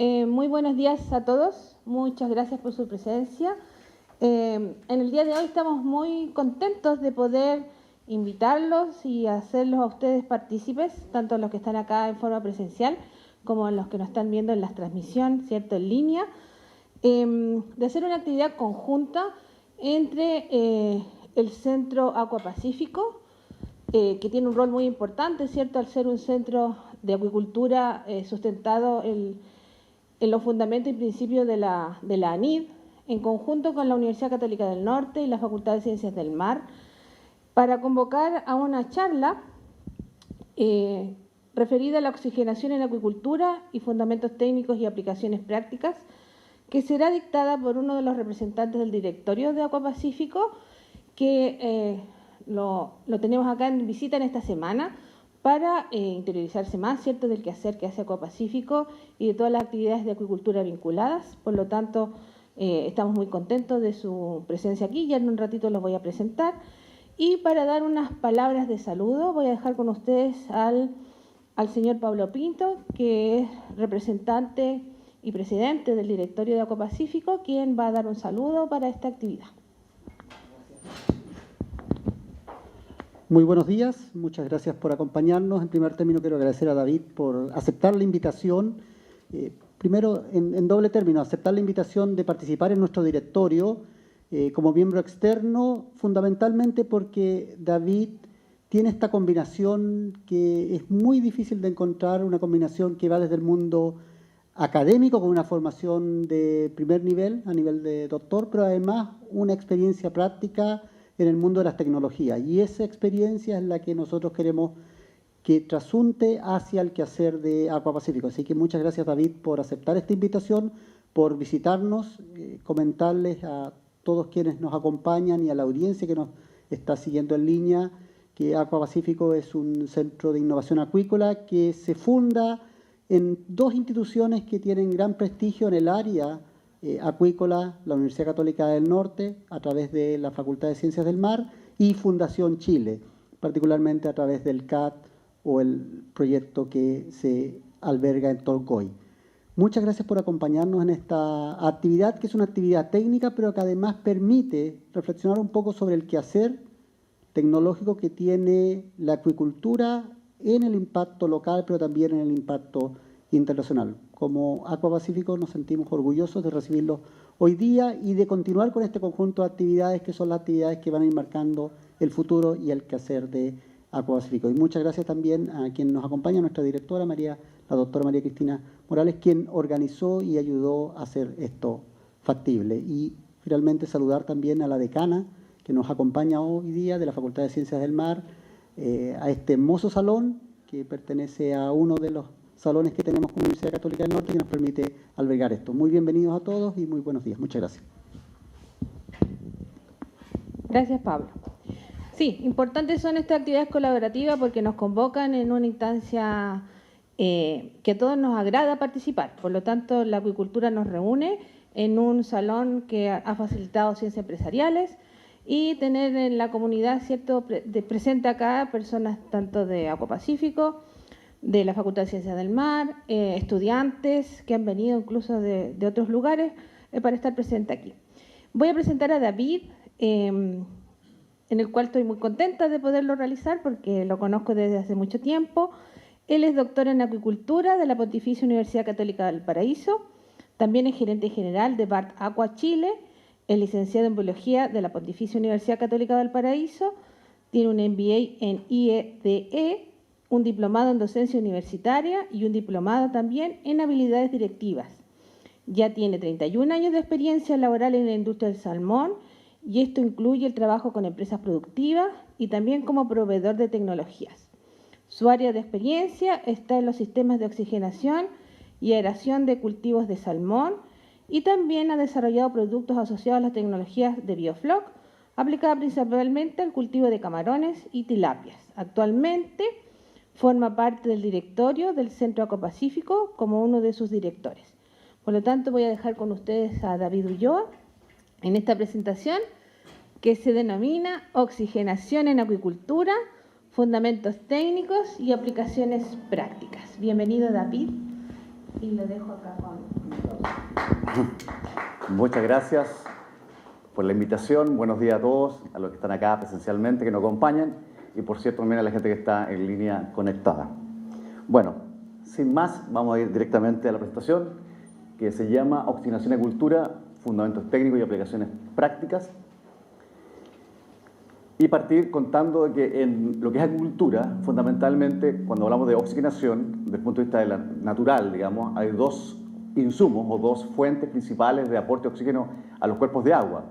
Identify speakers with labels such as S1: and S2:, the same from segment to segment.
S1: Muy buenos días a todos. Muchas gracias por su presencia. En el día de hoy estamos muy contentos de poder invitarlos y hacerlos a ustedes partícipes, tanto los que están acá en forma presencial como los que nos están viendo en la transmisión, ¿cierto?, en línea, de hacer una actividad conjunta entre el Centro Aqua Pacífico, que tiene un rol muy importante, ¿cierto?, al ser un centro de acuicultura sustentado en los fundamentos y principios de la ANID, en conjunto con la Universidad Católica del Norte y la Facultad de Ciencias del Mar, para convocar a una charla referida a la oxigenación en la acuicultura y fundamentos técnicos y aplicaciones prácticas, que será dictada por uno de los representantes del directorio de Aqua Pacífico, que lo tenemos acá en visita en esta semana para interiorizarse más, ¿cierto?, del quehacer que hace Aqua Pacífico y de todas las actividades de acuicultura vinculadas. Por lo tanto, estamos muy contentos de su presencia aquí. Ya en un ratito los voy a presentar. Y para dar unas palabras de saludo, voy a dejar con ustedes al señor Pablo Pinto, que es representante y presidente del directorio de Aqua Pacífico, quien va a dar un saludo para esta actividad.
S2: Muy buenos días, muchas gracias por acompañarnos. En primer término quiero agradecer a David por aceptar la invitación. Primero, en doble término, aceptar la invitación de participar en nuestro directorio como miembro externo, fundamentalmente porque David tiene esta combinación que es muy difícil de encontrar, una combinación que va desde el mundo académico, con una formación de primer nivel, a nivel de doctor, pero además una experiencia práctica en el mundo de las tecnologías. Y esa experiencia es la que nosotros queremos que trasunte hacia el quehacer de Aqua Pacífico. Así que muchas gracias, David, por aceptar esta invitación, por visitarnos, comentarles a todos quienes nos acompañan y a la audiencia que nos está siguiendo en línea que Aqua Pacífico es un centro de innovación acuícola que se funda en dos instituciones que tienen gran prestigio en el área acuícola, la Universidad Católica del Norte, a través de la Facultad de Ciencias del Mar, y Fundación Chile, particularmente a través del CAT o el proyecto que se alberga en Tolcoy. Muchas gracias por acompañarnos en esta actividad, que es una actividad técnica, pero que además permite reflexionar un poco sobre el quehacer tecnológico que tiene la acuicultura en el impacto local, pero también en el impacto internacional. Como Aqua Pacífico nos sentimos orgullosos de recibirlos hoy día y de continuar con este conjunto de actividades que son las actividades que van a ir marcando el futuro y el quehacer de Aqua Pacífico. Y muchas gracias también a quien nos acompaña, nuestra directora, la doctora María Cristina Morales, quien organizó y ayudó a hacer esto factible. Y finalmente saludar también a la decana que nos acompaña hoy día de la Facultad de Ciencias del Mar, a este hermoso salón que pertenece a uno de los salones que tenemos con la Universidad Católica del Norte, que nos permite albergar esto. Muy bienvenidos a todos y muy buenos días. Muchas gracias.
S1: Gracias, Pablo. Sí, importantes son estas actividades colaborativas porque nos convocan en una instancia que a todos nos agrada participar. Por lo tanto, la acuicultura nos reúne en un salón que ha facilitado ciencias empresariales y tener en la comunidad, ¿cierto?, presente acá personas tanto de Aqua Pacífico, de la Facultad de Ciencias del Mar, estudiantes que han venido incluso de otros lugares para estar presente aquí. Voy a presentar a David, en el cual estoy muy contenta de poderlo realizar porque lo conozco desde hace mucho tiempo. Él es doctor en acuicultura de la Pontificia Universidad Católica del Paraíso, también es gerente general de BART Aqua Chile, es licenciado en biología de la Pontificia Universidad Católica del Paraíso, tiene un MBA en IEDE, un diplomado en docencia universitaria y un diplomado también en habilidades directivas. Ya tiene 31 años de experiencia laboral en la industria del salmón y esto incluye el trabajo con empresas productivas y también como proveedor de tecnologías. Su área de experiencia está en los sistemas de oxigenación y aeración de cultivos de salmón y también ha desarrollado productos asociados a las tecnologías de Biofloc, aplicada principalmente al cultivo de camarones y tilapias. Actualmente forma parte del directorio del Centro Aqua Pacífico como uno de sus directores. Por lo tanto, voy a dejar con ustedes a David Ulloa en esta presentación que se denomina Oxigenación en Acuicultura, Fundamentos Técnicos y Aplicaciones Prácticas. Bienvenido, David. Y le dejo acá con...
S3: Muchas gracias por la invitación. Buenos días a todos, a los que están acá presencialmente, que nos acompañan, y por cierto también a la gente que está en línea conectada. Bueno, sin más, vamos a ir directamente a la presentación, que se llama Oxigenación y Cultura, Fundamentos Técnicos y Aplicaciones Prácticas. Y partir contando de que en lo que es agricultura, fundamentalmente, cuando hablamos de oxigenación, desde el punto de vista de la natural, digamos, hay dos insumos o dos fuentes principales de aporte de oxígeno a los cuerpos de agua.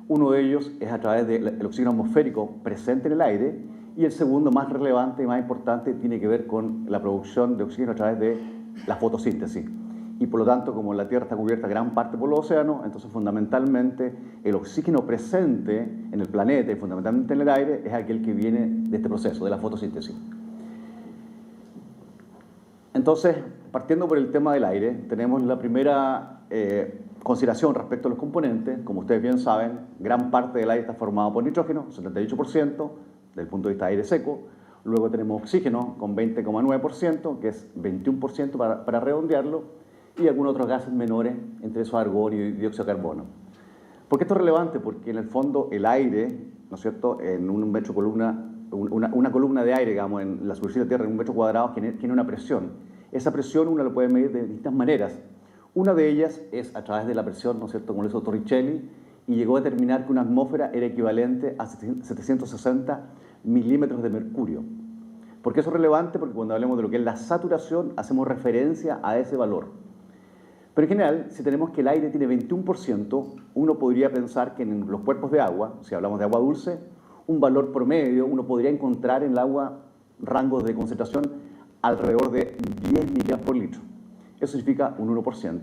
S3: Uno de ellos es a través del oxígeno atmosférico presente en el aire, y el segundo, más relevante y más importante, tiene que ver con la producción de oxígeno a través de la fotosíntesis. Y por lo tanto, como la Tierra está cubierta gran parte por los océanos, entonces fundamentalmente el oxígeno presente en el planeta y fundamentalmente en el aire es aquel que viene de este proceso, de la fotosíntesis. Entonces, partiendo por el tema del aire, tenemos la primera consideración respecto a los componentes. Como ustedes bien saben, gran parte del aire está formado por nitrógeno, 78%, desde el punto de vista de aire seco. Luego tenemos oxígeno con 20,9%, que es 21% para redondearlo, y algunos otros gases menores, entre esos argón y dióxido de carbono. ¿Por qué esto es relevante? Porque en el fondo el aire, ¿no es cierto?, en un metro columna, una columna de aire, digamos, en la superficie de la Tierra, en un metro cuadrado, tiene una presión. Esa presión uno la puede medir de distintas maneras. Una de ellas es a través de la presión, ¿no es cierto?, como lo hizo Torricelli, y llegó a determinar que una atmósfera era equivalente a 760 milímetros de mercurio. ¿Por qué eso es relevante? Porque cuando hablamos de lo que es la saturación, hacemos referencia a ese valor. Pero en general, si tenemos que el aire tiene 21%, uno podría pensar que en los cuerpos de agua, si hablamos de agua dulce, un valor promedio, uno podría encontrar en el agua rangos de concentración alrededor de 10 miligramos por litro. Eso significa un 1%.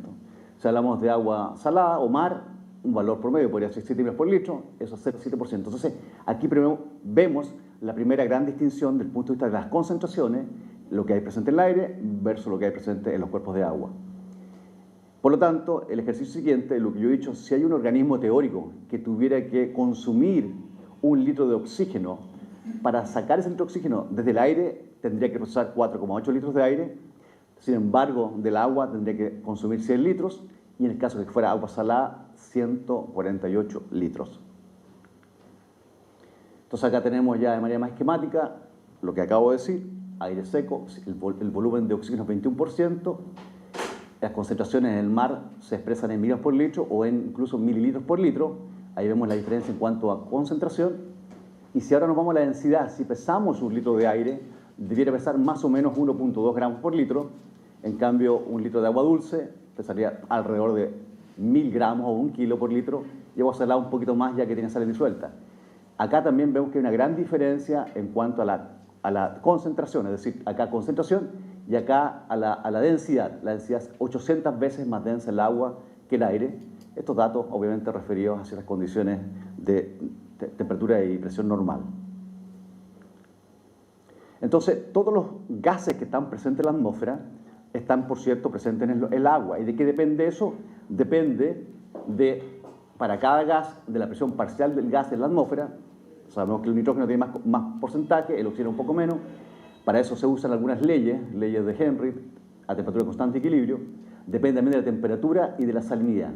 S3: Si hablamos de agua salada o mar, un valor promedio podría ser 7 miligramos por litro, eso es 0,7%. Entonces, aquí primero vemos la primera gran distinción del punto de vista de las concentraciones, lo que hay presente en el aire versus lo que hay presente en los cuerpos de agua. Por lo tanto, el ejercicio siguiente, lo que yo he dicho, si hay un organismo teórico que tuviera que consumir 1 litro de oxígeno, para sacar ese litro de oxígeno desde el aire, tendría que procesar 4,8 litros de aire. Sin embargo, del agua tendría que consumir 100 litros, y en el caso de que fuera agua salada, 148 litros. Entonces acá tenemos ya de manera más esquemática lo que acabo de decir: aire seco, el volumen de oxígeno es 21%, las concentraciones en el mar se expresan en miligramos por litro o en incluso mililitros por litro. Ahí vemos la diferencia en cuanto a concentración. Y si ahora nos vamos a la densidad, si pesamos 1 litro de aire, debiera pesar más o menos 1,2 gramos por litro. En cambio, 1 litro de agua dulce pesaría alrededor de 1000 gramos o 1 kilo por litro, y agua salada un poquito más, ya que tiene sal disuelta. Acá también vemos que hay una gran diferencia en cuanto a la concentración, es decir, acá concentración y acá a la densidad. La densidad es 800 veces más densa el agua que el aire. Estos datos obviamente referidos a ciertas condiciones de temperatura y presión normal. Entonces, todos los gases que están presentes en la atmósfera están, por cierto, presentes en el agua. ¿Y de qué depende eso? Depende de, para cada gas, de la presión parcial del gas en la atmósfera. Sabemos que el nitrógeno tiene más porcentaje, el oxígeno un poco menos. Para eso se usan algunas leyes de Henry, a temperatura constante y equilibrio. Depende también de la temperatura y de la salinidad.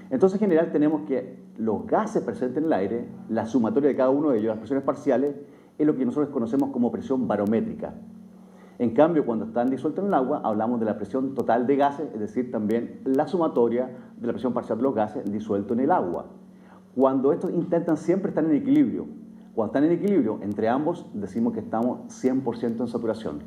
S3: Entonces, en general, tenemos que los gases presentes en el aire, la sumatoria de cada uno de ellos, las presiones parciales, es lo que nosotros conocemos como presión barométrica. En cambio, cuando están disueltos en el agua, hablamos de la presión total de gases, es decir, también la sumatoria de la presión parcial de los gases disueltos en el agua. Cuando estos intentan siempre estar en equilibrio, cuando están en equilibrio entre ambos, decimos que estamos 100% en saturación.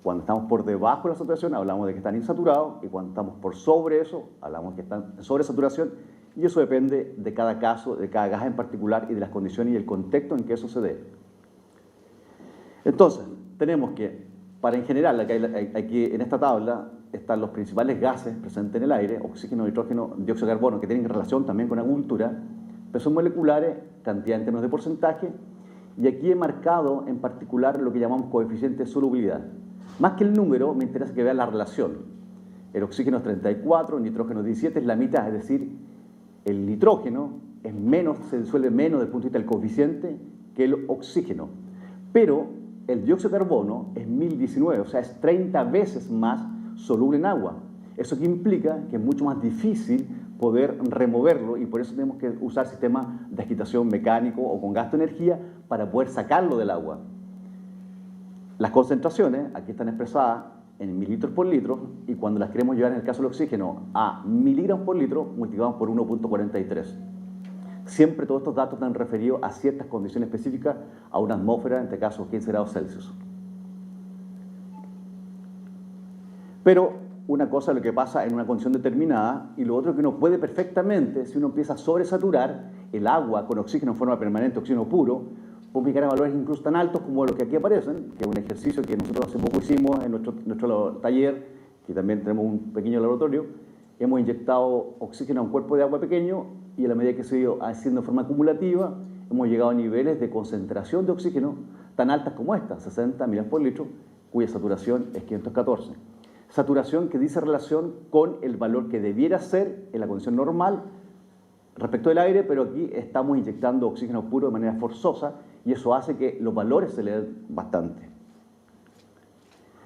S3: Cuando estamos por debajo de la saturación, hablamos de que están insaturados, y cuando estamos por sobre eso, hablamos de que están en sobresaturación, y eso depende de cada caso, de cada gas en particular, y de las condiciones y el contexto en que eso se dé. Entonces, tenemos que, para en general, aquí en esta tabla están los principales gases presentes en el aire: oxígeno, nitrógeno, dióxido de carbono, que tienen relación también con agricultura, presión moleculares, cantidad en términos de porcentaje, y aquí he marcado en particular lo que llamamos coeficiente de solubilidad. Más que el número, me interesa que vean la relación. El oxígeno es 34, el nitrógeno es 17, es la mitad, es decir, el nitrógeno es menos, se disuelve menos desde el punto de vista del coeficiente que el oxígeno. Pero el dióxido de carbono es 1019, o sea, es 30 veces más soluble en agua. Eso que implica que es mucho más difícil poder removerlo y por eso tenemos que usar sistemas de agitación mecánico o con gasto de energía para poder sacarlo del agua. Las concentraciones aquí están expresadas en mililitros por litro y cuando las queremos llevar en el caso del oxígeno a miligramos por litro, multiplicamos por 1.43. Siempre todos estos datos están referidos a ciertas condiciones específicas, a una atmósfera, en este caso 15 grados Celsius. Pero una cosa es lo que pasa en una condición determinada y lo otro es que uno puede perfectamente, si uno empieza a sobresaturar el agua con oxígeno en forma permanente, oxígeno puro, puede llegar a valores incluso tan altos como los que aquí aparecen, que es un ejercicio que nosotros hace poco hicimos en nuestro taller, que también tenemos un pequeño laboratorio. Hemos inyectado oxígeno a un cuerpo de agua pequeño y a la medida que se ha ido haciendo de forma acumulativa, hemos llegado a niveles de concentración de oxígeno tan altas como esta, 60 miligramos por litro, cuya saturación es 514. Saturación que dice relación con el valor que debiera ser en la condición normal respecto del aire, pero aquí estamos inyectando oxígeno puro de manera forzosa y eso hace que los valores se eleven bastante.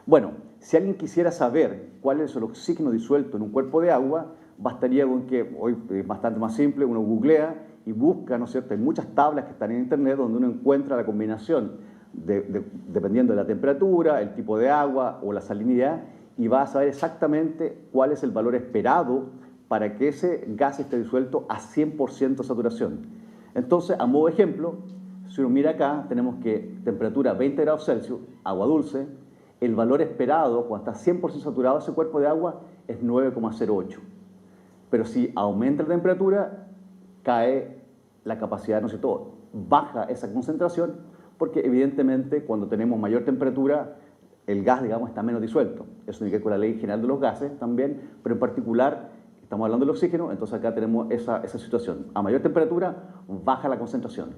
S3: Bueno, si alguien quisiera saber cuál es el oxígeno disuelto en un cuerpo de agua, bastaría con que, hoy es bastante más simple, uno googlea y busca, ¿no es cierto? Hay muchas tablas que están en internet donde uno encuentra la combinación dependiendo de la temperatura, el tipo de agua o la salinidad y va a saber exactamente cuál es el valor esperado para que ese gas esté disuelto a 100% saturación. Entonces, a modo de ejemplo, si uno mira acá, tenemos que temperatura 20 grados Celsius, agua dulce, el valor esperado cuando está 100% saturado ese cuerpo de agua es 9,08. Pero si aumenta la temperatura, cae la capacidad, ¿no es cierto? Baja esa concentración porque evidentemente cuando tenemos mayor temperatura el gas, digamos, está menos disuelto. Eso tiene que ver con la ley general de los gases también, pero en particular estamos hablando del oxígeno, entonces acá tenemos esa situación. A mayor temperatura, baja la concentración.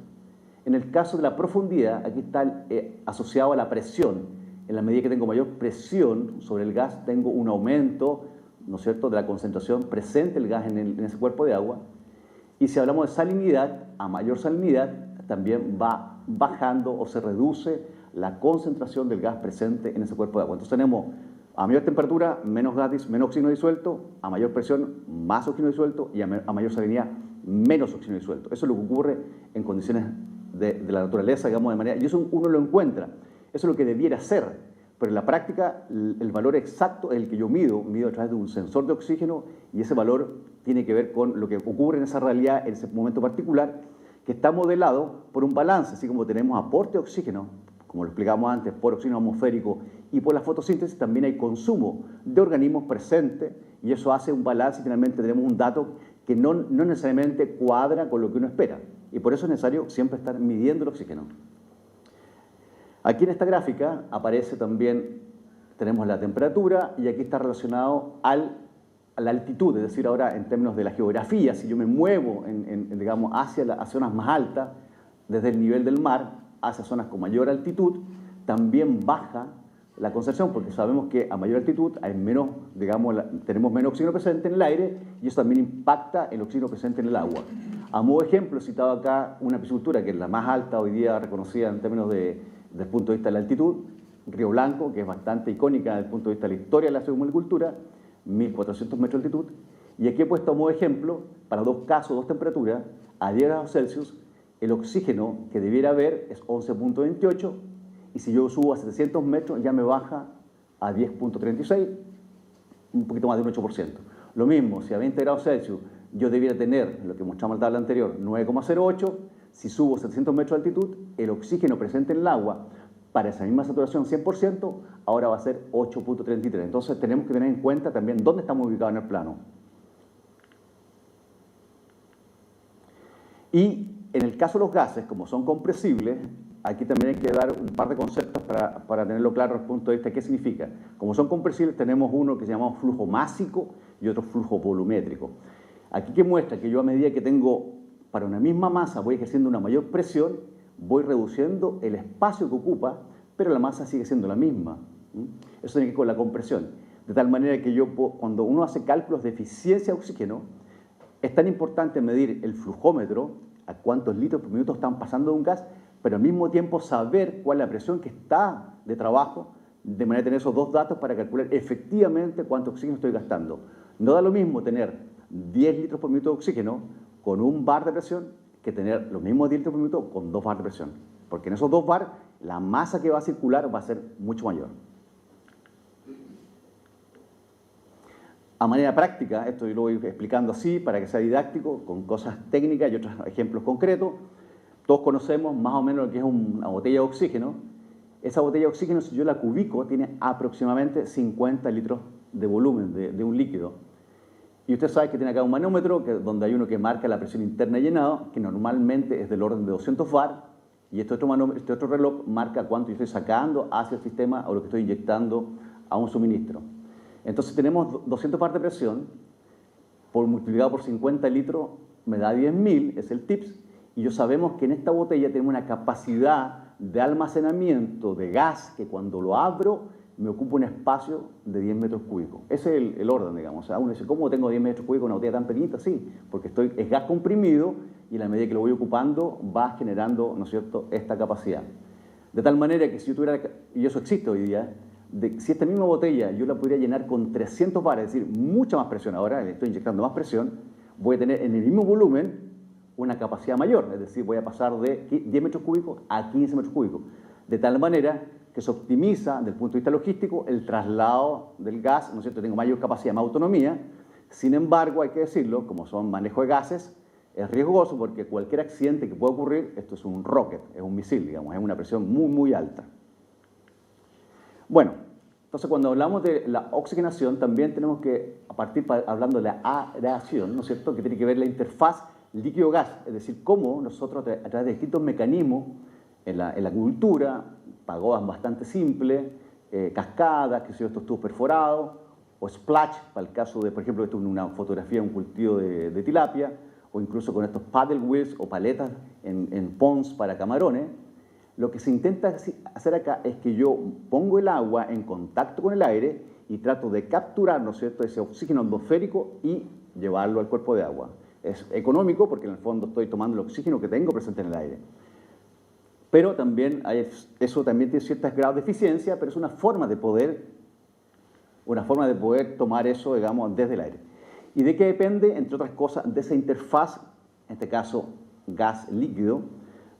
S3: En el caso de la profundidad, aquí está asociado a la presión. En la medida que tengo mayor presión sobre el gas, tengo un aumento, ¿no es cierto?, de la concentración presente el gas en ese cuerpo de agua. Y si hablamos de salinidad, a mayor salinidad, también va bajando o se reduce la concentración del gas presente en ese cuerpo de agua. Entonces tenemos a mayor temperatura, menos gas, menos oxígeno disuelto, a mayor presión, más oxígeno disuelto y a mayor salinidad, menos oxígeno disuelto. Eso es lo que ocurre en condiciones de la naturaleza, digamos, de manera, y eso uno lo encuentra. Eso es lo que debiera ser, pero en la práctica el valor exacto es el que yo mido a través de un sensor de oxígeno y ese valor tiene que ver con lo que ocurre en esa realidad, en ese momento particular, que está modelado por un balance, así como tenemos aporte de oxígeno, como lo explicamos antes, por oxígeno atmosférico y por la fotosíntesis, también hay consumo de organismos presentes y eso hace un balance y finalmente tenemos un dato que no necesariamente cuadra con lo que uno espera. Y por eso es necesario siempre estar midiendo el oxígeno. Aquí en esta gráfica aparece también, tenemos la temperatura y aquí está relacionado a la altitud, es decir, ahora en términos de la geografía, si yo me muevo digamos, hacia las zonas más altas, desde el nivel del mar, hacia zonas con mayor altitud, también baja la concentración, porque sabemos que a mayor altitud hay menos, digamos, tenemos menos oxígeno presente en el aire y eso también impacta el oxígeno presente en el agua. A modo de ejemplo, he citado acá una piscicultura que es la más alta hoy día reconocida en términos desde el punto de vista de la altitud, Río Blanco, que es bastante icónica desde el punto de vista de la historia de la silvicultura, 1400 metros de altitud, y aquí he puesto a modo de ejemplo, para dos casos, dos temperaturas, a 10 grados Celsius, el oxígeno que debiera haber es 11.28 y si yo subo a 700 metros ya me baja a 10.36, un poquito más de un 8%. Lo mismo, si a 20 grados Celsius yo debiera tener, lo que mostramos en la tabla anterior, 9,08, si subo 700 metros de altitud, el oxígeno presente en el agua para esa misma saturación 100%, ahora va a ser 8.33. Entonces tenemos que tener en cuenta también dónde estamos ubicados en el plano. Y en el caso de los gases, como son compresibles, aquí también hay que dar un par de conceptos para tenerlo claro desde el punto de vista de qué significa. Como son compresibles, tenemos uno que se llama flujo másico y otro flujo volumétrico. Aquí que muestra que yo a medida que tengo, para una misma masa, voy ejerciendo una mayor presión, voy reduciendo el espacio que ocupa, pero la masa sigue siendo la misma. Eso tiene que ver con la compresión. De tal manera que cuando uno hace cálculos de eficiencia de oxígeno, es tan importante medir el flujómetro, a cuántos litros por minuto están pasando de un gas, pero al mismo tiempo saber cuál es la presión que está de trabajo de manera de tener esos dos datos para calcular efectivamente cuánto oxígeno estoy gastando. No da lo mismo tener 10 litros por minuto de oxígeno con 1 bar de presión que tener los mismos 10 litros por minuto con 2 bar de presión. Porque en esos 2 bar la masa que va a circular va a ser mucho mayor. A manera práctica, esto yo lo voy explicando así para que sea didáctico, con cosas técnicas y otros ejemplos concretos. Todos conocemos más o menos lo que es una botella de oxígeno. Esa botella de oxígeno, si yo la cubico, tiene aproximadamente 50 litros de volumen de un líquido. Y usted sabe que tiene acá un manómetro donde hay uno que marca la presión interna de llenado, que normalmente es del orden de 200 bar, y este otro reloj marca cuánto yo estoy sacando hacia el sistema o lo que estoy inyectando a un suministro. Entonces tenemos 200 bar de presión, multiplicado por 50 litros, me da 10.000, es el TIPS, y yo sabemos que en esta botella tenemos una capacidad de almacenamiento de gas que cuando lo abro me ocupa un espacio de 10 metros cúbicos. Ese es el orden, digamos. O sea, uno dice, ¿cómo tengo 10 metros cúbicos en una botella tan pequeñita? Sí, porque es gas comprimido y a la medida que lo voy ocupando va generando, ¿no es cierto?, esta capacidad. De tal manera que si yo tuviera, y eso existe hoy día, si esta misma botella yo la pudiera llenar con 300 bar, es decir, mucha más presión, ahora le estoy inyectando más presión, voy a tener en el mismo volumen una capacidad mayor, es decir, voy a pasar de 10 metros cúbicos a 15 metros cúbicos, de tal manera que se optimiza, desde el punto de vista logístico, el traslado del gas, ¿no es cierto?, tengo mayor capacidad, más autonomía. Sin embargo, hay que decirlo, como son manejo de gases, es riesgoso porque cualquier accidente que pueda ocurrir, esto es un rocket, es un misil, digamos, es una presión muy, muy alta. Bueno, entonces cuando hablamos de la oxigenación, también tenemos que, hablando de la aeración, ¿no es cierto?, que tiene que ver la interfaz líquido-gas, es decir, cómo nosotros a través de distintos mecanismos en la agricultura, pagodas bastante simples, cascadas, que son estos tubos perforados, o splash, para el caso de, por ejemplo, esto es una fotografía de un cultivo de tilapia, o incluso con estos paddle wheels o paletas en ponds para camarones. Lo que se intenta hacer acá es que yo pongo el agua en contacto con el aire y trato de capturar, ¿no es cierto?, ese oxígeno atmosférico y llevarlo al cuerpo de agua. Es económico porque en el fondo estoy tomando el oxígeno que tengo presente en el aire. Pero también eso también tiene ciertos grados de eficiencia, pero es una forma de poder tomar eso, digamos, desde el aire. ¿Y de qué depende? Entre otras cosas, de esa interfaz, en este caso gas líquido,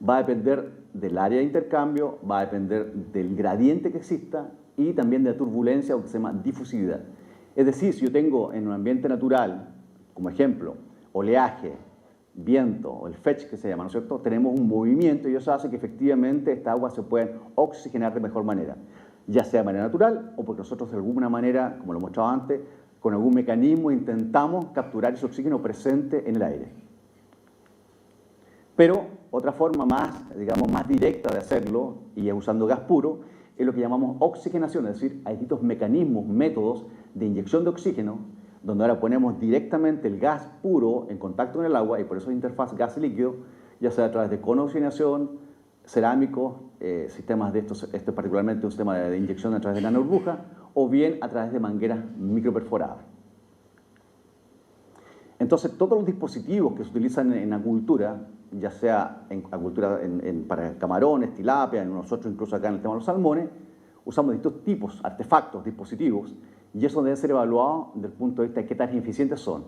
S3: va a depender del área de intercambio, va a depender del gradiente que exista y también de la turbulencia o que se llama difusividad. Es decir, si yo tengo en un ambiente natural, como ejemplo, oleaje, viento, o el fetch que se llama, ¿no es cierto?, tenemos un movimiento y eso hace que efectivamente esta agua se pueda oxigenar de mejor manera, ya sea de manera natural o porque nosotros de alguna manera, como lo he mostrado antes, con algún mecanismo intentamos capturar ese oxígeno presente en el aire. Pero otra forma más, digamos, más directa de hacerlo, y usando gas puro, es lo que llamamos oxigenación, es decir, hay distintos mecanismos, métodos de inyección de oxígeno, donde ahora ponemos directamente el gas puro en contacto con el agua, y por eso es interfaz gas-líquido, ya sea a través de cono-oxigenación, cerámicos, sistemas de estos, este particularmente un sistema de inyección a través de nanoburbuja, o bien a través de mangueras microperforadas. Entonces, todos los dispositivos que se utilizan en acuicultura, ya sea en acuicultura para camarones, tilapia, en nosotros incluso acá en el tema de los salmones, usamos distintos tipos, artefactos, dispositivos, y eso debe ser evaluado desde el punto de vista de qué tan eficientes son.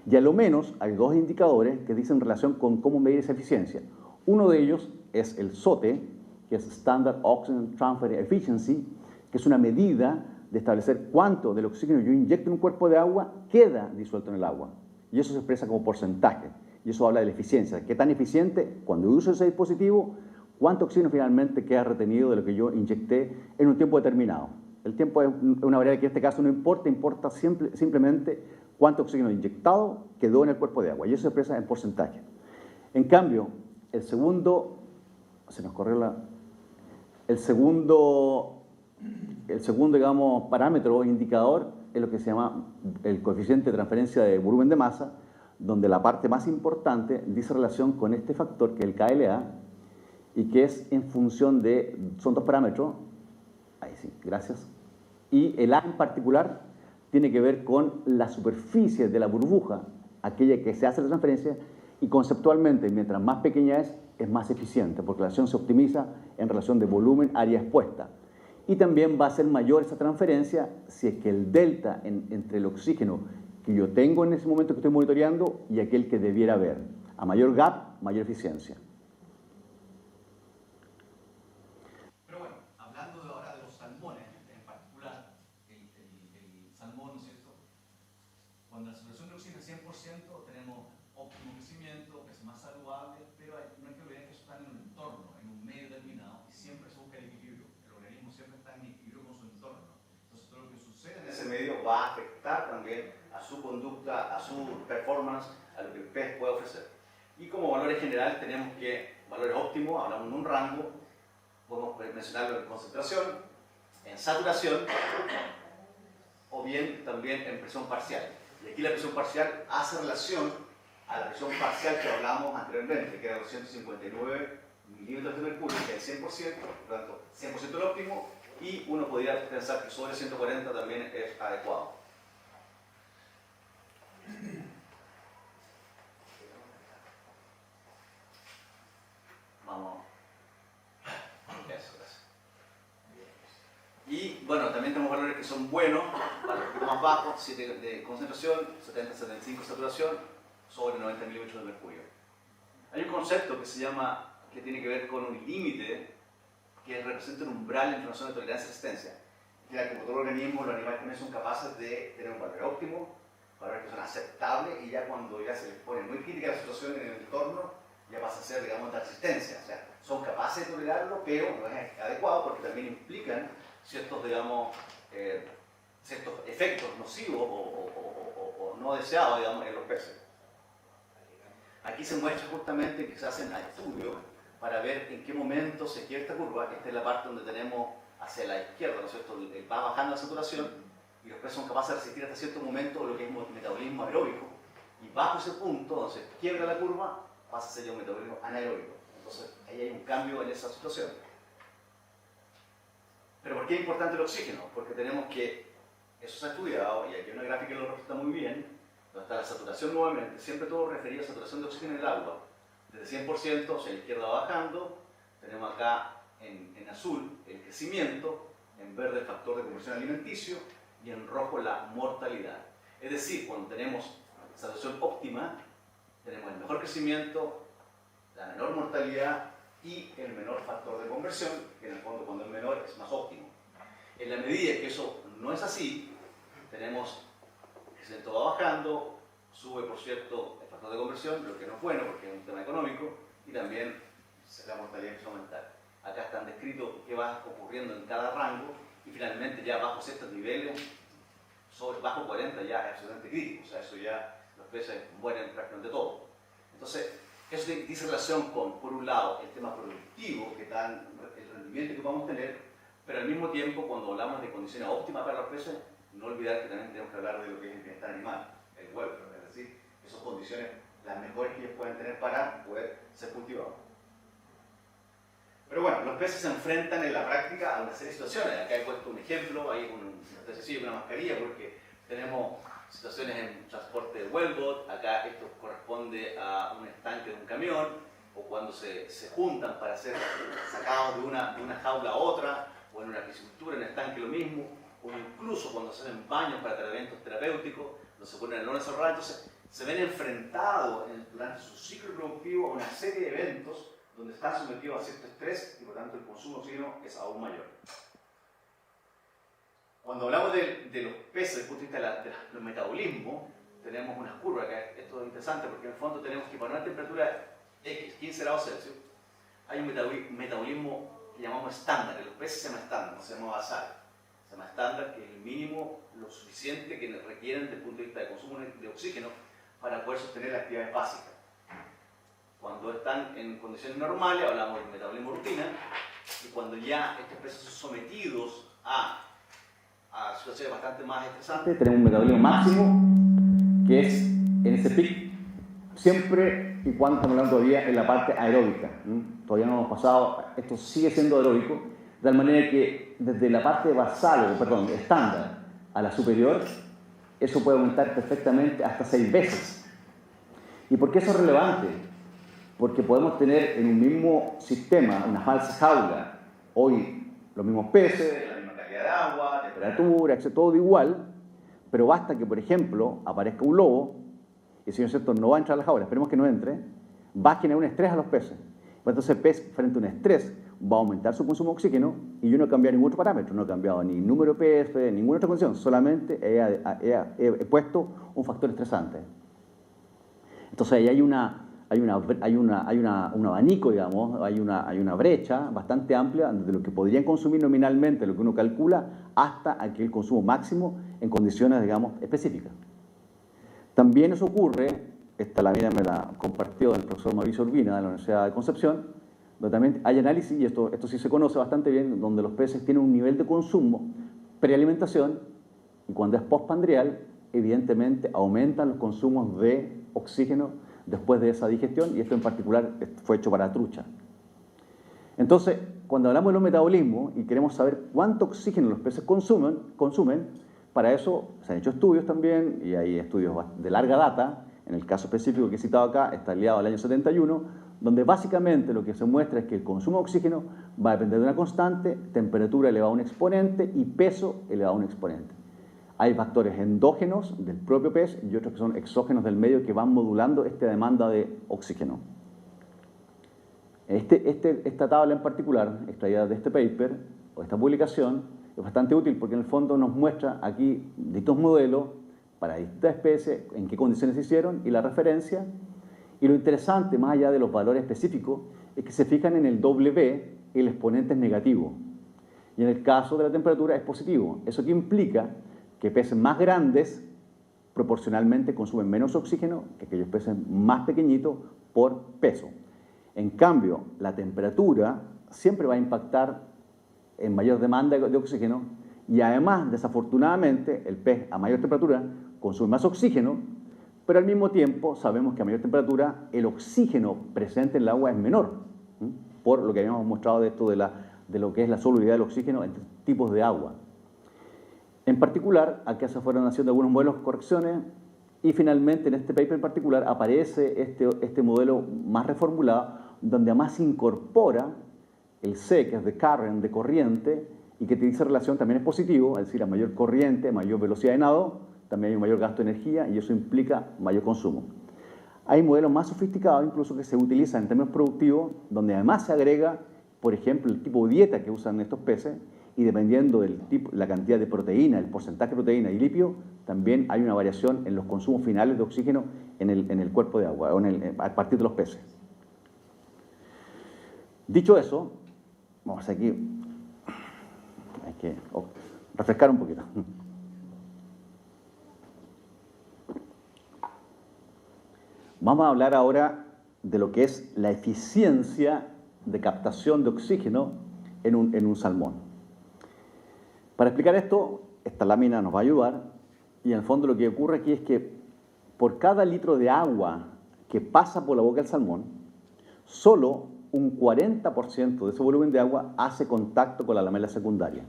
S3: Y a lo menos hay dos indicadores que dicen relación con cómo medir esa eficiencia. Uno de ellos es el SOTE, que es Standard Oxygen Transfer Efficiency, que es una medida de establecer cuánto del oxígeno yo inyecto en un cuerpo de agua queda disuelto en el agua. Y eso se expresa como porcentaje. Y eso habla de la eficiencia. ¿Qué tan eficiente, cuando uso ese dispositivo, cuánto oxígeno finalmente queda retenido de lo que yo inyecté en un tiempo determinado? El tiempo es una variable que en este caso no importa, importa simplemente cuánto oxígeno inyectado quedó en el cuerpo de agua. Y eso se expresa en porcentaje. En cambio, el segundo, digamos, parámetro o indicador es lo que se llama el coeficiente de transferencia de volumen de masa, donde la parte más importante dice relación con este factor que es el KLA y que es en función de, son dos parámetros, ahí sí, gracias, y el A en particular tiene que ver con la superficie de la burbuja, aquella que se hace la transferencia, y conceptualmente, mientras más pequeña es más eficiente, porque la acción se optimiza en relación de volumen, área expuesta. Y también va a ser mayor esa transferencia si es que el delta entre el oxígeno que yo tengo en ese momento que estoy monitoreando y aquel que debiera haber. A mayor gap, mayor eficiencia.
S4: Pero bueno, hablando ahora de los salmones, en particular, el salmón, ¿no es cierto? Cuando la saturación de oxígeno es 100%, tenemos óptimo crecimiento, que es más saludable, pero no hay que olvidar que eso está en un entorno, en un medio determinado, y siempre se busca el equilibrio. El organismo siempre está en equilibrio con su entorno. Entonces, todo lo que sucede en ese medio va a afectar también a su conducta, a su performance, a lo que el pez puede ofrecer. Y como valores generales tenemos que, valores óptimos, hablamos de un rango, podemos mencionarlo en concentración, en saturación, o bien también en presión parcial. Y aquí la presión parcial hace relación a la presión parcial que hablábamos anteriormente, que era 259 milímetros de mercurio, que es el 100%, por lo tanto, 100% el óptimo, y uno podría pensar que sobre 140 también es adecuado. Vamos. Eso. Y bueno, también tenemos valores que son buenos, para los más bajos, 7 de concentración, 70-75 de saturación, sobre 90 milímetros de mercurio. Hay un concepto que se llama, que tiene que ver con un límite que representa un umbral entre una zona de tolerancia y resistencia. Que como todo organismo, los animales también son capaces de tener un valor óptimo, valores que son aceptables, y ya cuando ya se les pone muy crítica la situación en el entorno, ya pasa a ser, digamos, de resistencia. O sea, son capaces de tolerarlo, pero no es adecuado porque también implican ciertos, digamos, ciertos efectos nocivos o no deseados, digamos, en los peces. Aquí se muestra justamente que se hacen estudios para ver en qué momento se quiere esta curva. Esta es la parte donde tenemos hacia la izquierda, ¿no es cierto? Va bajando la saturación y los peces son capaces de resistir hasta cierto momento lo que es metabolismo aeróbico. Y bajo ese punto, donde se quiebra la curva, pasa a ser ya un metabolismo anaeróbico. Entonces, ahí hay un cambio en esa situación. Pero ¿por qué es importante el oxígeno? Porque tenemos que, eso se ha estudiado, y aquí hay una gráfica que lo representa muy bien, donde está la saturación nuevamente, siempre todo referido a saturación de oxígeno en el agua. Desde 100% hacia la izquierda bajando, tenemos acá en azul el crecimiento, en verde el factor de conversión alimenticio, y en rojo la mortalidad. Es decir, cuando tenemos saturación óptima, tenemos el mejor crecimiento, la menor mortalidad y el menor factor de conversión, que en el fondo cuando es menor es más óptimo. En la medida que eso no es así, tenemos el crecimiento va bajando, sube por cierto el factor de conversión, lo que no es bueno porque es un tema económico, y también la mortalidad empieza a aumentar. Acá están descritos qué va ocurriendo en cada rango, y finalmente ya bajo ciertos niveles, sobre bajo 40 ya es absolutamente crítico, o sea, eso ya los peces mueren prácticamente todos. Entonces, eso dice relación con, por un lado, el tema productivo, que dan el rendimiento que podemos tener, pero al mismo tiempo, cuando hablamos de condiciones óptimas para los peces, no olvidar que también tenemos que hablar de lo que es el bienestar animal, el welfare, es decir, esas condiciones, las mejores que ellos pueden tener para poder ser cultivados. Pero bueno, los peces se enfrentan en la práctica a una serie de situaciones. Acá he puesto un ejemplo, ahí con una mascarilla, porque tenemos situaciones en transporte de wellboat. Acá esto corresponde a un estanque de un camión, o cuando se juntan para ser sacados de una jaula a otra, o en una piscicultura, en el estanque lo mismo, o incluso cuando se hacen baños para tratamientos terapéuticos, donde se ponen en lona cerrada. Entonces se ven enfrentados durante su ciclo reproductivo a una serie de eventos donde están sometidos a cierto estrés, y por tanto el consumo de oxígeno es aún mayor. Cuando hablamos de los peces desde el punto de vista del metabolismo, tenemos unas curvas, que esto es interesante porque en el fondo tenemos que para una temperatura X, 15 grados Celsius, hay un metabolismo que llamamos estándar. En los peces se llama estándar, no se llama basal. Se llama estándar, que es el mínimo, lo suficiente que requieren desde el punto de vista de consumo de oxígeno para poder sostener las actividades básicas. Cuando están en condiciones normales, hablamos del metabolismo rutina, y cuando ya estos peces son sometidos a situaciones bastante más estresantes,
S3: tenemos un metabolismo máximo, que es en ese pic, siempre y cuando estamos hablando todavía en la parte aeróbica. Todavía no hemos pasado, esto sigue siendo aeróbico, de tal manera que desde la parte basal, perdón, estándar, a la superior, eso puede aumentar perfectamente hasta 6 veces. ¿Y por qué eso es relevante? Porque podemos tener en un mismo sistema, una falsa jaula, hoy los mismos peces,
S4: de agua,
S3: temperatura, etc., todo igual, pero basta que, por ejemplo, aparezca un lobo, y si no va a entrar a la jaula, esperemos que no entre, va a generar un estrés a los peces. Entonces el pez, frente a un estrés, va a aumentar su consumo de oxígeno y yo no he cambiado ningún otro parámetro, no he cambiado ni número de peces, ninguna otra condición, solamente he puesto un factor estresante. Entonces ahí hay un abanico, digamos, hay una brecha bastante amplia de lo que podrían consumir nominalmente, lo que uno calcula, hasta aquel consumo máximo en condiciones, digamos, específicas. También eso ocurre, esta lámina me la compartió el profesor Mauricio Urbina de la Universidad de Concepción, donde también hay análisis, y esto sí se conoce bastante bien, donde los peces tienen un nivel de consumo prealimentación y cuando es postpandrial, evidentemente aumentan los consumos de oxígeno después de esa digestión, y esto en particular fue hecho para trucha. Entonces, cuando hablamos de los metabolismos y queremos saber cuánto oxígeno los peces consumen, para eso se han hecho estudios también, y hay estudios de larga data. En el caso específico que he citado acá, está liado al año 71, donde básicamente lo que se muestra es que el consumo de oxígeno va a depender de una constante, temperatura elevada a un exponente y peso elevado a un exponente. Hay factores endógenos del propio pez y otros que son exógenos del medio que van modulando esta demanda de oxígeno. Esta tabla en particular, extraída de este paper o esta publicación, es bastante útil porque en el fondo nos muestra aquí distintos modelos para distintas especies, en qué condiciones se hicieron y la referencia. Y lo interesante, más allá de los valores específicos, es que se fijan en el W, el exponente es negativo. Y en el caso de la temperatura es positivo. ¿Eso qué implica? Que peces más grandes proporcionalmente consumen menos oxígeno que aquellos peces más pequeñitos por peso. En cambio, la temperatura siempre va a impactar en mayor demanda de oxígeno y además, desafortunadamente, el pez a mayor temperatura consume más oxígeno, pero al mismo tiempo sabemos que a mayor temperatura el oxígeno presente en el agua es menor, por lo que habíamos mostrado de esto de lo que es la solubilidad del oxígeno en tipos de agua. En particular, acá se fueron haciendo algunos modelos de correcciones y finalmente en este paper en particular aparece este modelo más reformulado donde además se incorpora el C, que es de current, de corriente, y que tiene esa relación también es positivo, es decir, a mayor corriente, mayor velocidad de nado, también hay un mayor gasto de energía y eso implica mayor consumo. Hay modelos más sofisticados incluso que se utilizan en términos productivos, donde además se agrega, por ejemplo, el tipo de dieta que usan estos peces y dependiendo del tipo, la cantidad de proteína, el porcentaje de proteína y lípido, también hay una variación en los consumos finales de oxígeno en el cuerpo de agua, o a partir de los peces. Dicho eso, vamos aquí, hay que refrescar un poquito. Vamos a hablar ahora de lo que es la eficiencia de captación de oxígeno en un salmón. Para explicar esto, esta lámina nos va a ayudar y en el fondo lo que ocurre aquí es que por cada litro de agua que pasa por la boca del salmón, solo un 40% de ese volumen de agua hace contacto con la lamela secundaria.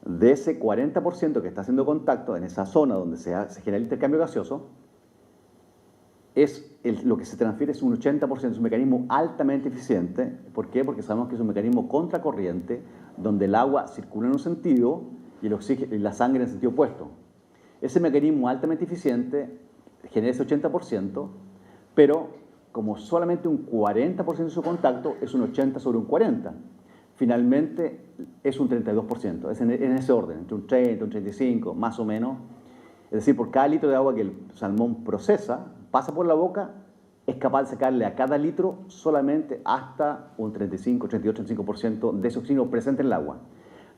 S3: De ese 40% que está haciendo contacto en esa zona donde se genera el intercambio gaseoso, lo que se transfiere es un 80%, es un mecanismo altamente eficiente. ¿Por qué? Porque sabemos que es un mecanismo contracorriente, donde el agua circula en un sentido y la sangre en el sentido opuesto. Ese mecanismo altamente eficiente genera ese 80%, pero como solamente un 40% de su contacto es un 80 sobre un 40. Finalmente es un 32%, es en ese orden, entre un 30, un 35, más o menos. Es decir, por cada litro de agua que el salmón procesa, pasa por la boca, es capaz de sacarle a cada litro solamente hasta un 35, 32, 35% de ese oxígeno presente en el agua.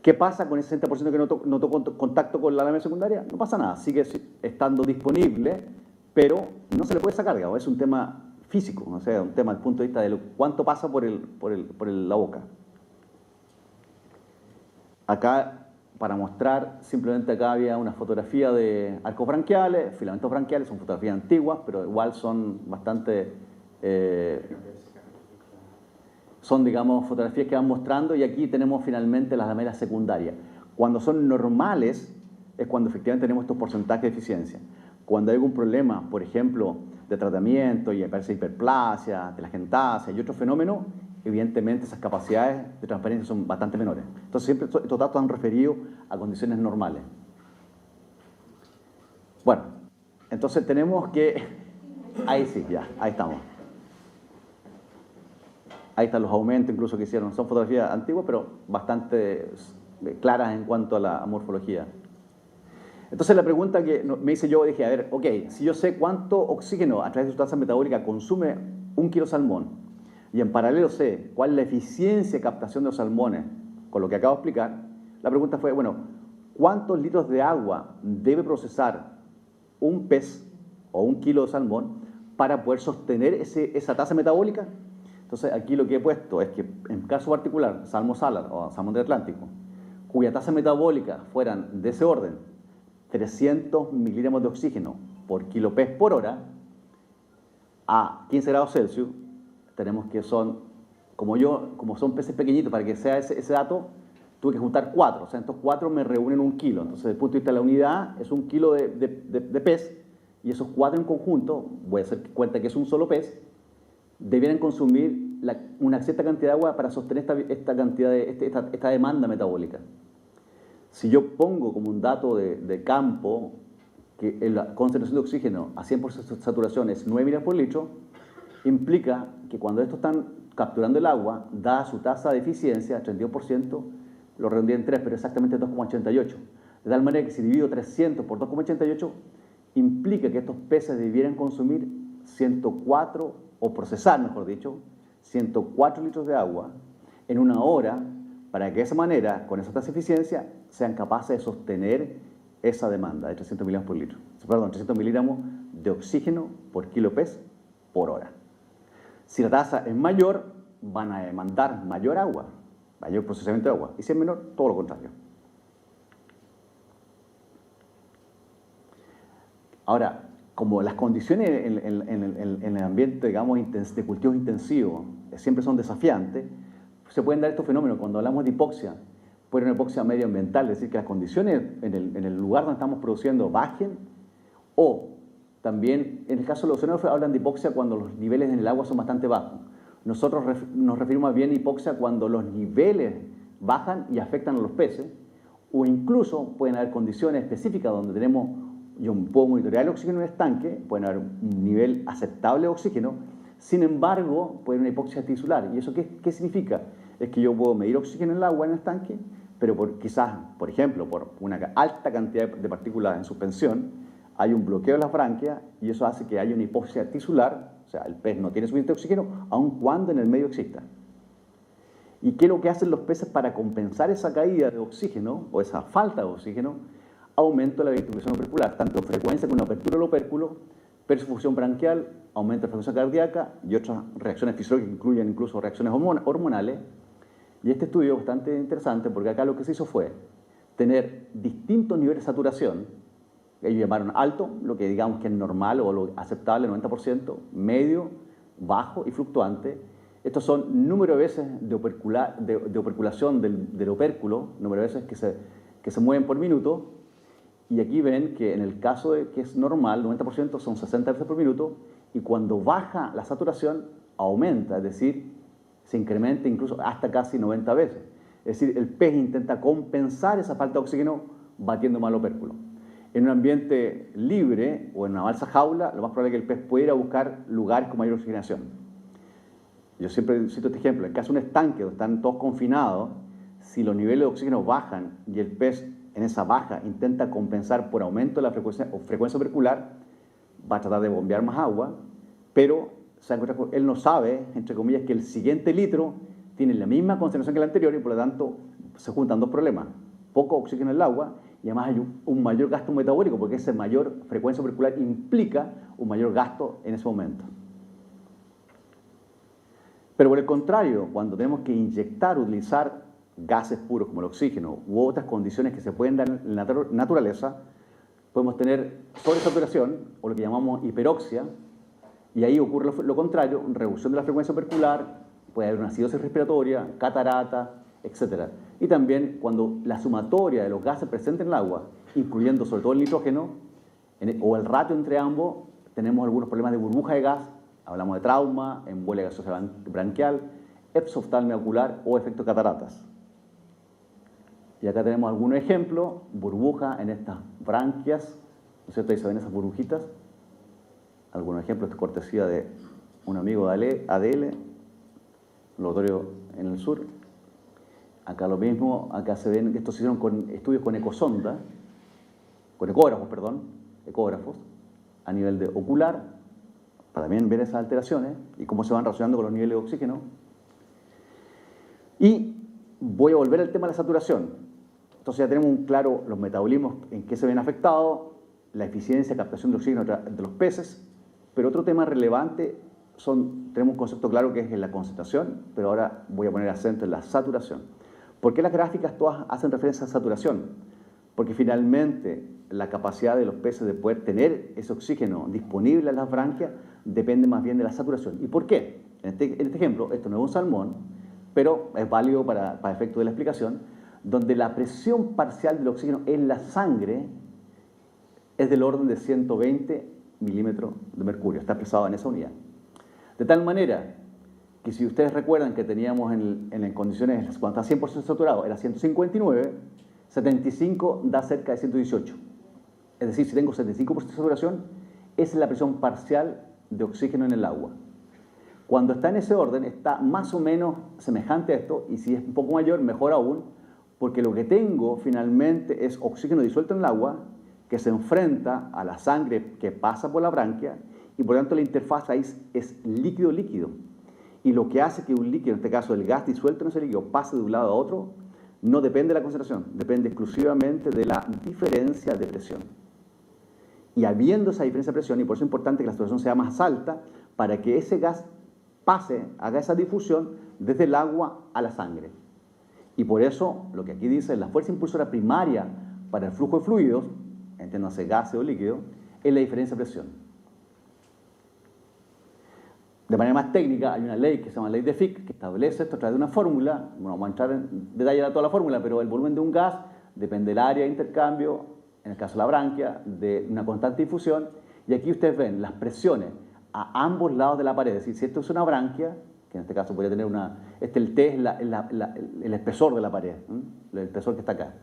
S3: ¿Qué pasa con ese 60% que no tuvo contacto con la lamela secundaria? No pasa nada, sigue estando disponible, pero no se le puede sacar, digamos, es un tema físico, o sea, un tema desde el punto de vista de cuánto pasa por la boca. Acá, para mostrar, simplemente acá había una fotografía de arcos branquiales, filamentos branquiales, son fotografías antiguas, pero igual son bastante... son, digamos, fotografías que van mostrando y aquí tenemos finalmente las lamelas secundarias. Cuando son normales es cuando efectivamente tenemos estos porcentajes de eficiencia. Cuando hay algún problema, por ejemplo, de tratamiento y aparece hiperplasia, telangiectasia y otros fenómenos, evidentemente esas capacidades de transparencia son bastante menores. Entonces siempre estos datos han referido a condiciones normales. Bueno, entonces tenemos que... Ahí sí, ya, ahí estamos. Ahí están los aumentos incluso que hicieron. Son fotografías antiguas, pero bastante claras en cuanto a la morfología. Entonces la pregunta que me hice yo, dije, a ver, ok, si yo sé cuánto oxígeno a través de su tasa metabólica consume un kilo de salmón, y en paralelo sé cuál es la eficiencia de captación de los salmones, con lo que acabo de explicar, la pregunta fue, bueno, ¿cuántos litros de agua debe procesar un pez o un kilo de salmón para poder sostener esa tasa metabólica? Entonces aquí lo que he puesto es que en caso particular, salmón salar o salmón del Atlántico, cuya tasa metabólica fueran de ese orden, 300 miligramos de oxígeno por kilo pez por hora, a 15 grados Celsius, tenemos que son, como son peces pequeñitos, para que sea ese dato, tuve que juntar 4, o sea, estos 4 me reúnen 1 kilo. Entonces, desde el punto de vista de la unidad, es 1 kilo de pez, y esos 4 en conjunto, voy a hacer cuenta que es un solo pez, debieran consumir una cierta cantidad de agua para sostener esta demanda metabólica. Si yo pongo como un dato de campo que la concentración de oxígeno a 100% de saturación es 9 miligramos por litro, implica que cuando estos están capturando el agua, dada su tasa de eficiencia, 32%, lo redondeé en 3, pero exactamente 2,88. De tal manera que si divido 300 por 2,88, implica que estos peces debieran consumir 104, o procesar, mejor dicho, 104 litros de agua en una hora, para que de esa manera, con esa tasa de eficiencia, sean capaces de sostener esa demanda de 300 miligramos por litro. Perdón, 300 miligramos de oxígeno por kilo pez por hora. Si la tasa es mayor, van a demandar mayor agua, mayor procesamiento de agua. Y si es menor, todo lo contrario. Ahora, como las condiciones en el ambiente, digamos, de cultivos intensivos siempre son desafiantes, se pueden dar estos fenómenos. Cuando hablamos de hipoxia, puede ser una hipoxia medioambiental, es decir, que las condiciones en el lugar donde estamos produciendo bajen, o también, en el caso de los oceanógrafos, hablan de hipoxia cuando los niveles en el agua son bastante bajos. Nosotros nos referimos más bien a hipoxia cuando los niveles bajan y afectan a los peces, o incluso pueden haber condiciones específicas donde yo puedo monitorear el oxígeno en el estanque, puede haber un nivel aceptable de oxígeno, sin embargo, puede haber una hipoxia tisular. ¿Y eso qué significa? Es que yo puedo medir oxígeno en el agua, en el estanque, pero quizás, por ejemplo, por una alta cantidad de partículas en suspensión, hay un bloqueo de las branquias y eso hace que haya una hipoxia tisular, o sea, el pez no tiene suficiente oxígeno, aun cuando en el medio exista. ¿Y qué es lo que hacen los peces para compensar esa caída de oxígeno o esa falta de oxígeno? Aumento de la distribución opercular, tanto frecuencia con la apertura del opérculo, perfusión branquial, aumento de la frecuencia cardíaca y otras reacciones fisiológicas que incluyen incluso reacciones hormonales. Y este estudio es bastante interesante porque acá lo que se hizo fue tener distintos niveles de saturación. Ellos llamaron alto, lo que digamos que es normal o lo aceptable, 90%, medio, bajo y fluctuante. Estos son número de veces de operculación del opérculo, número de veces que se mueven por minuto. Y aquí ven que en el caso de que es normal, 90% son 60 veces por minuto, y cuando baja la saturación, aumenta, es decir, se incrementa incluso hasta casi 90 veces. Es decir, el pez intenta compensar esa falta de oxígeno batiendo mal el opérculo. En un ambiente libre o en una balsa jaula, lo más probable es que el pez pueda ir a buscar lugares con mayor oxigenación. Yo siempre cito este ejemplo. En el caso de un estanque donde están todos confinados, si los niveles de oxígeno bajan y el pez en esa baja intenta compensar por aumento de la frecuencia opercular, va a tratar de bombear más agua, pero él no sabe, entre comillas, que el siguiente litro tiene la misma concentración que el anterior y por lo tanto se juntan dos problemas. Poco oxígeno en el agua y además hay un mayor gasto metabólico porque esa mayor frecuencia opercular implica un mayor gasto en ese momento. Pero por el contrario, cuando tenemos que utilizar gases puros como el oxígeno u otras condiciones que se pueden dar en la naturaleza, podemos tener sobresaturación o lo que llamamos hiperoxia, y ahí ocurre lo contrario, reducción de la frecuencia opercular, puede haber una acidosis respiratoria, catarata, etc. Y también cuando la sumatoria de los gases presentes en el agua, incluyendo sobre todo el nitrógeno, o el ratio entre ambos, tenemos algunos problemas de burbuja de gas, hablamos de trauma, embolia gaseosa branquial, exoftalmia ocular o efecto cataratas. Y acá tenemos algunos ejemplos, burbuja en estas branquias, ¿no es cierto? Ahí se ven esas burbujitas. Algunos ejemplos de cortesía de un amigo de ADL, laboratorio en el sur. Acá lo mismo, acá se ven que estos se hicieron con estudios con ecosonda, con ecógrafos, perdón, ecógrafos, a nivel de ocular, para también ver esas alteraciones y cómo se van relacionando con los niveles de oxígeno. Y voy a volver al tema de la saturación. Entonces ya tenemos un claro los metabolismos en que se ven afectados, la eficiencia de captación de oxígeno de los peces, pero otro tema relevante tenemos un concepto claro que es la concentración, pero ahora voy a poner acento en la saturación. ¿Por qué las gráficas todas hacen referencia a saturación? Porque finalmente la capacidad de los peces de poder tener ese oxígeno disponible en las branquias depende más bien de la saturación. ¿Y por qué? En este ejemplo, esto no es un salmón, pero es válido para efecto de la explicación, donde la presión parcial del oxígeno en la sangre es del orden de 120 milímetros de mercurio, está expresado en esa unidad. De tal manera que si ustedes recuerdan que teníamos en condiciones, cuando está 100% saturado, era 159, 75 da cerca de 118. Es decir, si tengo 75% de saturación, esa es la presión parcial de oxígeno en el agua. Cuando está en ese orden, está más o menos semejante a esto, y si es un poco mayor, mejor aún, porque lo que tengo finalmente es oxígeno disuelto en el agua que se enfrenta a la sangre que pasa por la branquia y por lo tanto la interfaz ahí es líquido-líquido. Y lo que hace que un líquido, en este caso el gas disuelto en ese líquido, pase de un lado a otro, no depende de la concentración, depende exclusivamente de la diferencia de presión. Y habiendo esa diferencia de presión, y por eso es importante que la saturación sea más alta, para que ese gas pase, haga esa difusión desde el agua a la sangre. Y por eso, lo que aquí dice, la fuerza impulsora primaria para el flujo de fluidos, entiéndase gases o líquido, es la diferencia de presión. De manera más técnica, hay una ley que se llama ley de Fick, que establece esto a través de una fórmula. No vamos a entrar en detalle de toda la fórmula, pero el volumen de un gas depende del área de intercambio, en el caso de la branquia, de una constante difusión. Y aquí ustedes ven las presiones a ambos lados de la pared. Es decir, si esto es una branquia, que en este caso podría tener el T es el espesor de la pared, el espesor que está acá.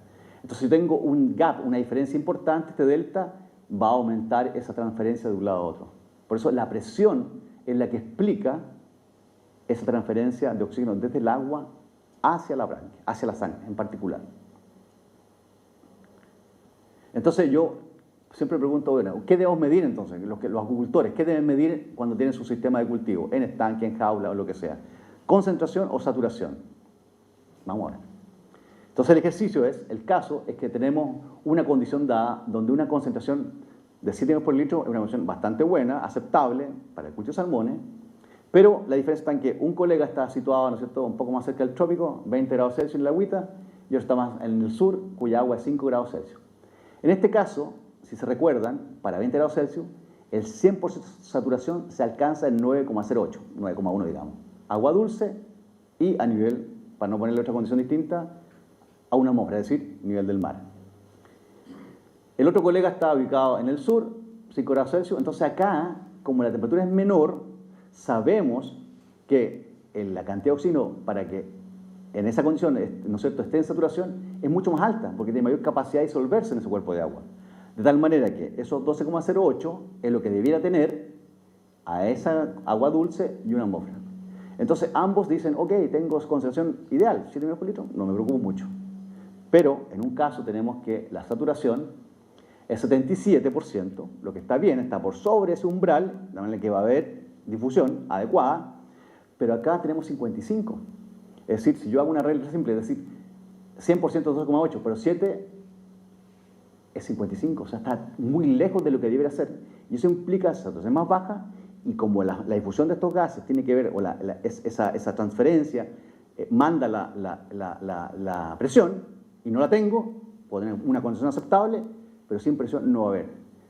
S3: Entonces, si tengo un gap, una diferencia importante, este delta va a aumentar esa transferencia de un lado a otro. Por eso la presión es la que explica esa transferencia de oxígeno desde el agua hacia la branquia, hacia la sangre en particular. Entonces yo siempre pregunto, bueno, ¿qué debemos medir entonces? Los agricultores, ¿qué deben medir cuando tienen su sistema de cultivo? En estanque, en jaula o lo que sea. ¿Concentración o saturación? Vamos a ver. Entonces el ejercicio el caso es que tenemos una condición dada donde una concentración de 7 mg por litro es una condición bastante buena, aceptable para el cultivo de salmones, pero la diferencia está en que un colega está situado, ¿no es cierto?, un poco más cerca del trópico, 20 grados Celsius en la agüita, y otro está más en el sur, cuya agua es 5 grados Celsius. En este caso, si se recuerdan, para 20 grados Celsius, el 100% de saturación se alcanza en 9,08, 9,1 digamos. Agua dulce y a nivel, para no ponerle otra condición distinta, a una atmósfera, es decir, nivel del mar. El otro colega está ubicado en el sur, 5 grados Celsius, entonces acá, como la temperatura es menor, sabemos que la cantidad de oxígeno para que en esa condición, ¿no es cierto?, esté en saturación, es mucho más alta, porque tiene mayor capacidad de disolverse en ese cuerpo de agua. De tal manera que esos 12,08 es lo que debiera tener a esa agua dulce y una atmósfera. Entonces ambos dicen, ok, tengo concentración ideal, 7 mg por litro, no me preocupo mucho. Pero en un caso tenemos que la saturación es 77%, lo que está bien, está por sobre ese umbral, de manera que va a haber difusión adecuada, pero acá tenemos 55%. Es decir, si yo hago una regla simple, es decir, 100% es 2,8, pero 7 es 55, o sea, está muy lejos de lo que debería ser. Y eso implica saturación más baja, y como la difusión de estos gases tiene que ver, o esa transferencia manda la presión, y no la tengo, puedo tener una concentración aceptable, pero sin presión no va a haber.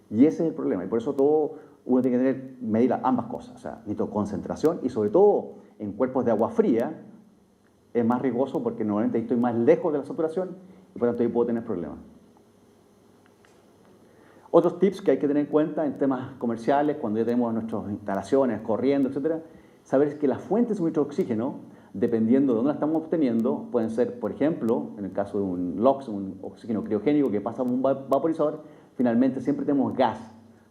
S3: Y ese es el problema, y por eso uno tiene que medir ambas cosas, o sea, necesito concentración, y sobre todo en cuerpos de agua fría, es más riesgoso porque normalmente estoy más lejos de la saturación y por lo tanto ahí puedo tener problemas. Otros tips que hay que tener en cuenta en temas comerciales, cuando ya tenemos nuestras instalaciones corriendo, etc., saber que la fuente de suministro de oxígeno dependiendo de dónde la estamos obteniendo, pueden ser, por ejemplo, en el caso de un LOX, un oxígeno criogénico que pasa por un vaporizador, finalmente siempre tenemos gas.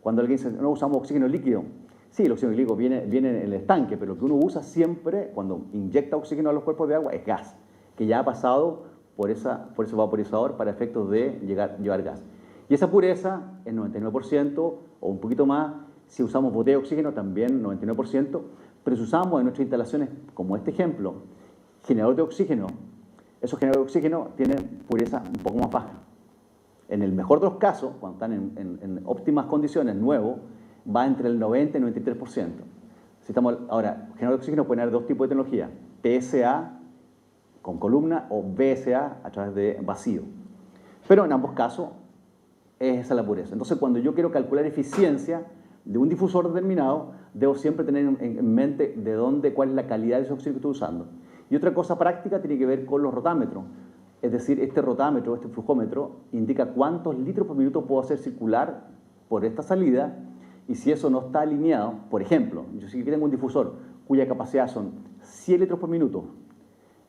S3: Cuando alguien dice, no usamos oxígeno líquido, sí, el oxígeno líquido viene en el estanque, pero lo que uno usa siempre cuando inyecta oxígeno a los cuerpos de agua es gas, que ya ha pasado por ese vaporizador para efectos de llevar gas. Y esa pureza es 99% o un poquito más. Si usamos botella de oxígeno también 99%, pero si usamos en nuestras instalaciones, como este ejemplo, generador de oxígeno, esos generadores de oxígeno tienen pureza un poco más baja. En el mejor de los casos, cuando están en óptimas condiciones, nuevo, va entre el 90 y el 93%. Ahora, generador de oxígeno pueden haber dos tipos de tecnología, PSA con columna o BSA a través de vacío. Pero en ambos casos, es esa la pureza. Entonces, cuando yo quiero calcular eficiencia de un difusor determinado, debo siempre tener en mente cuál es la calidad de ese oxígeno que estoy usando. Y otra cosa práctica tiene que ver con los rotámetros. Es decir, este rotámetro, este flujómetro, indica cuántos litros por minuto puedo hacer circular por esta salida, y si eso no está alineado, por ejemplo, yo sí que tengo un difusor cuya capacidad son 100 litros por minuto,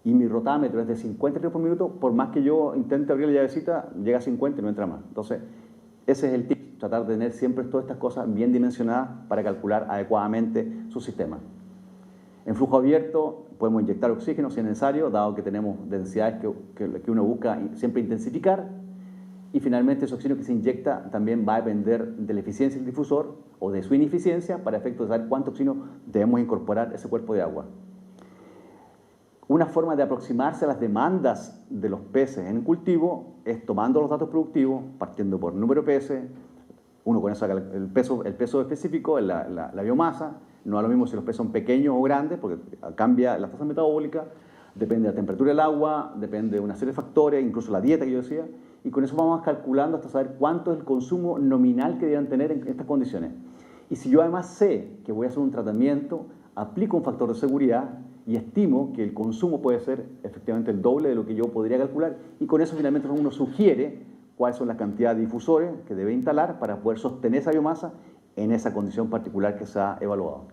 S3: y mi rotámetro es de 50 litros por minuto, por más que yo intente abrir la llavecita, llega a 50 y no entra más. Entonces, ese es el tip, tratar de tener siempre todas estas cosas bien dimensionadas para calcular adecuadamente su sistema. En flujo abierto podemos inyectar oxígeno si es necesario, dado que tenemos densidades que uno busca siempre intensificar, y finalmente ese oxígeno que se inyecta también va a depender de la eficiencia del difusor o de su ineficiencia para efectos de saber cuánto oxígeno debemos incorporar a ese cuerpo de agua. Una forma de aproximarse a las demandas de los peces en cultivo es tomando los datos productivos, partiendo por número de peces, uno con eso el peso específico, la biomasa, no es lo mismo si los peces son pequeños o grandes, porque cambia la tasa metabólica, depende de la temperatura del agua, depende de una serie de factores, incluso la dieta que yo decía, y con eso vamos calculando hasta saber cuánto es el consumo nominal que deben tener en estas condiciones. Y si yo además sé que voy a hacer un tratamiento, aplico un factor de seguridad y estimo que el consumo puede ser efectivamente el doble de lo que yo podría calcular, y con eso finalmente uno sugiere cuáles son las cantidades de difusores que debe instalar para poder sostener esa biomasa en esa condición particular que se ha evaluado.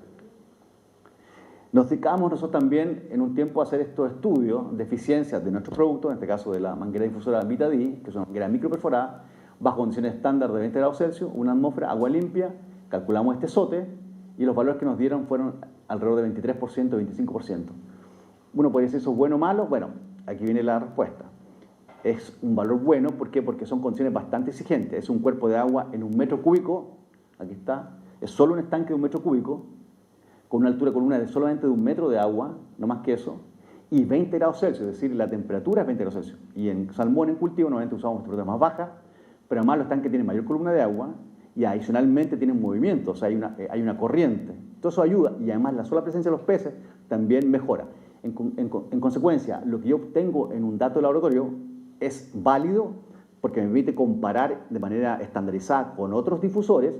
S3: Nos dedicamos nosotros también en un tiempo a hacer estos estudios de eficiencia de nuestros productos, en este caso de la manguera difusora Vitadi, que es una manguera microperforada, bajo condiciones estándar de 20 grados Celsius, una atmósfera, agua limpia, calculamos este SOTE y los valores que nos dieron fueron alrededor de 23%, 25%. Uno podría decir, ¿eso es bueno o malo? Bueno, aquí viene la respuesta. Es un valor bueno, ¿por qué? Porque son condiciones bastante exigentes. Es un cuerpo de agua en 1 metro cúbico, aquí está, es solo un estanque de 1 metro cúbico, con una altura columna de solamente de 1 metro de agua, no más que eso, y 20 grados Celsius, es decir, la temperatura es 20 grados Celsius. Y en salmón en cultivo normalmente usamos temperaturas más bajas, pero además los estanques tienen mayor columna de agua y adicionalmente tienen movimiento, o sea, hay una corriente. Todo eso ayuda, y además la sola presencia de los peces también mejora. En consecuencia, lo que yo obtengo en un dato de laboratorio es válido porque me permite comparar de manera estandarizada con otros difusores,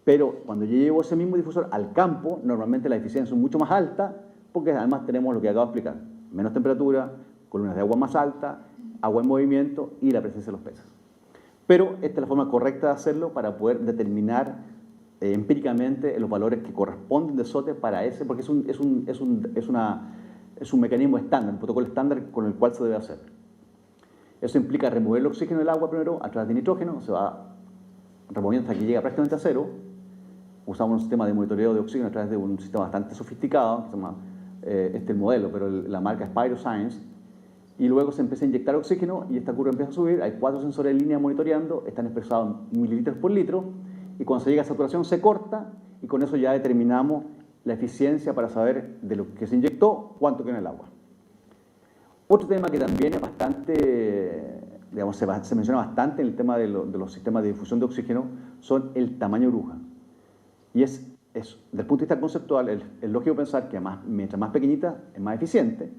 S3: pero cuando yo llevo ese mismo difusor al campo, normalmente la eficiencia es mucho más alta, porque además tenemos lo que acabo de explicar, menos temperatura, columnas de agua más alta, agua en movimiento y la presencia de los peces. Pero esta es la forma correcta de hacerlo para poder determinar empíricamente los valores que corresponden de SOTE para ese, porque es un mecanismo estándar, un protocolo estándar con el cual se debe hacer. Eso implica remover el oxígeno del agua primero a través de nitrógeno, se va removiendo hasta que llega prácticamente a cero. Usamos un sistema de monitoreo de oxígeno a través de un sistema bastante sofisticado, que se llama, este es el modelo, pero la marca es Pyroscience, y luego se empieza a inyectar oxígeno y esta curva empieza a subir, hay 4 sensores en línea monitoreando, están expresados en mililitros por litro, y cuando se llega a saturación se corta, y con eso ya determinamos la eficiencia para saber de lo que se inyectó, cuánto queda en el agua. Otro tema que también es bastante, digamos, se menciona bastante en el tema de los sistemas de difusión de oxígeno, son el tamaño bruja. Y desde el punto de vista conceptual, es lógico pensar que mientras más pequeñita es más eficiente,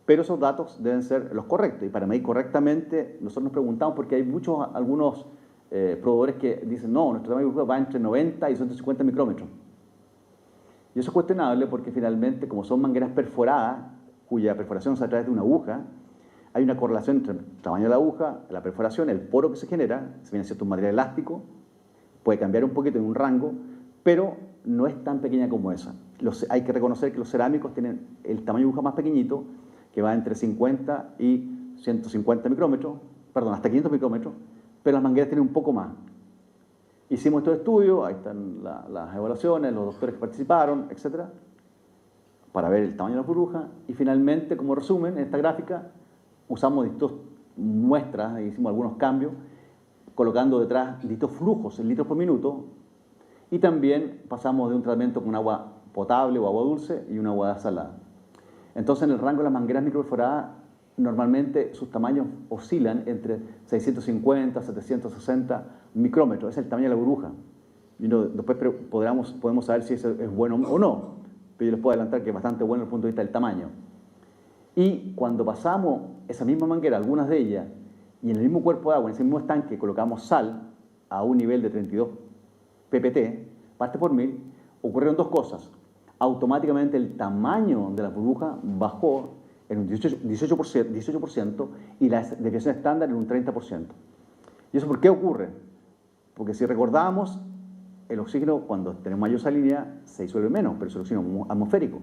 S3: pero esos datos deben ser los correctos. Y para medir correctamente, nosotros nos preguntamos, porque hay algunos proveedores que dicen, no, nuestro tamaño bruja va entre 90 y 150 micrómetros. Y eso es cuestionable porque finalmente, como son mangueras perforadas, cuya perforación se hace a través de una aguja, hay una correlación entre el tamaño de la aguja, la perforación, el poro que se genera, si bien es cierto un material elástico, puede cambiar un poquito en un rango, pero no es tan pequeña como esa. hay que reconocer que los cerámicos tienen el tamaño de burbuja más pequeñito, que va entre 50 y 150 micrómetros, perdón, hasta 500 micrómetros, pero las mangueras tienen un poco más. Hicimos estos estudios, ahí están las evaluaciones, los doctores que participaron, etcétera, para ver el tamaño de la burbuja, y finalmente, como resumen, en esta gráfica, usamos distintas muestras, e hicimos algunos cambios, colocando detrás distintos flujos en litros por minuto, y también pasamos de un tratamiento con agua potable o agua dulce y una agua salada. Entonces, en el rango de las mangueras microperforadas, normalmente sus tamaños oscilan entre 650 a 760 micrómetros. Ese es el tamaño de la burbuja. Y después podemos saber si eso es bueno o no, pero yo les puedo adelantar que es bastante bueno desde el punto de vista del tamaño. Y cuando pasamos esa misma manguera, algunas de ellas, y en el mismo cuerpo de agua, en ese mismo estanque, colocamos sal a un nivel de 32 ppt, partes por mil, ocurrieron dos cosas. Automáticamente el tamaño de la burbuja bajó en un 18% y la desviación estándar en un 30%. ¿Y eso por qué ocurre? Porque si recordamos, el oxígeno cuando tenemos mayor salinidad se disuelve menos, pero es el oxígeno atmosférico.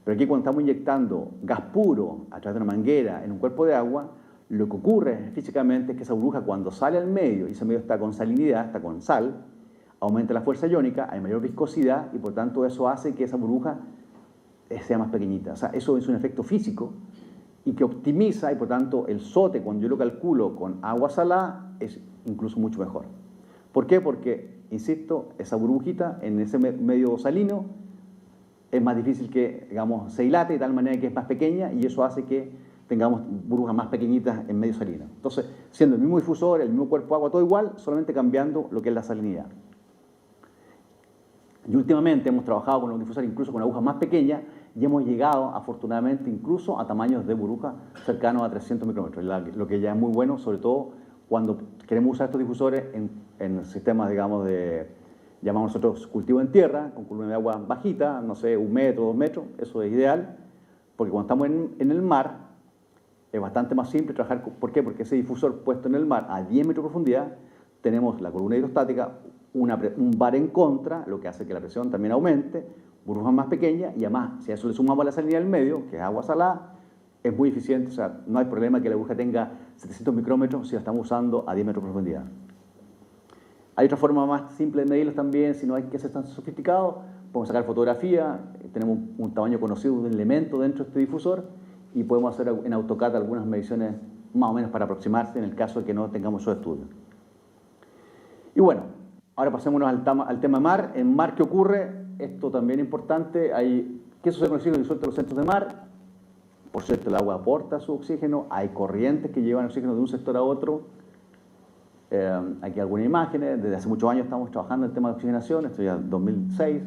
S3: Pero aquí cuando estamos inyectando gas puro a través de una manguera en un cuerpo de agua, lo que ocurre físicamente es que esa burbuja cuando sale al medio y ese medio está con salinidad, está con sal, aumenta la fuerza iónica, hay mayor viscosidad y por tanto eso hace que esa burbuja sea más pequeñita. O sea, eso es un efecto físico y que optimiza y por tanto el SOTE, cuando yo lo calculo con agua salada, es incluso mucho mejor. ¿Por qué? Porque, insisto, esa burbujita en ese medio salino es más difícil que, digamos, se dilate de tal manera que es más pequeña y eso hace que tengamos burbujas más pequeñitas en medio salino. Entonces, siendo el mismo difusor, el mismo cuerpo de agua, todo igual, solamente cambiando lo que es la salinidad. Y últimamente hemos trabajado con los difusores incluso con agujas más pequeñas y hemos llegado, afortunadamente, incluso a tamaños de burbuja cercanos a 300 micrómetros, lo que ya es muy bueno, sobre todo cuando queremos usar estos difusores en sistemas, digamos, llamamos nosotros cultivo en tierra, con columna de agua bajita, no sé, 1 metro, 2 metros, eso es ideal, porque cuando estamos en el mar, es bastante más simple trabajar. ¿Por qué? Porque ese difusor puesto en el mar a 10 metros de profundidad, tenemos la columna hidrostática, un bar en contra, lo que hace que la presión también aumente, burbujas más pequeñas, y además, si a eso le sumamos la salinidad del medio, que es agua salada, es muy eficiente, o sea, no hay problema que la burbuja tenga 700 micrómetros si la estamos usando a 10 metros de profundidad. Hay otra forma más simple de medirlos también, si no hay que ser tan sofisticado, podemos sacar fotografía, tenemos un tamaño conocido de un elemento dentro de este difusor, y podemos hacer en AutoCAD algunas mediciones más o menos para aproximarse en el caso de que no tengamos esos estudios. Y bueno, ahora pasémonos al tema mar. En mar, ¿qué ocurre? Esto también es importante. ¿Qué sucede con el oxígeno disuelto en los centros de mar? Por cierto, el agua aporta su oxígeno. Hay corrientes que llevan oxígeno de un sector a otro. Aquí algunas imágenes. Desde hace muchos años estamos trabajando en el tema de oxigenación. Esto ya es 2006.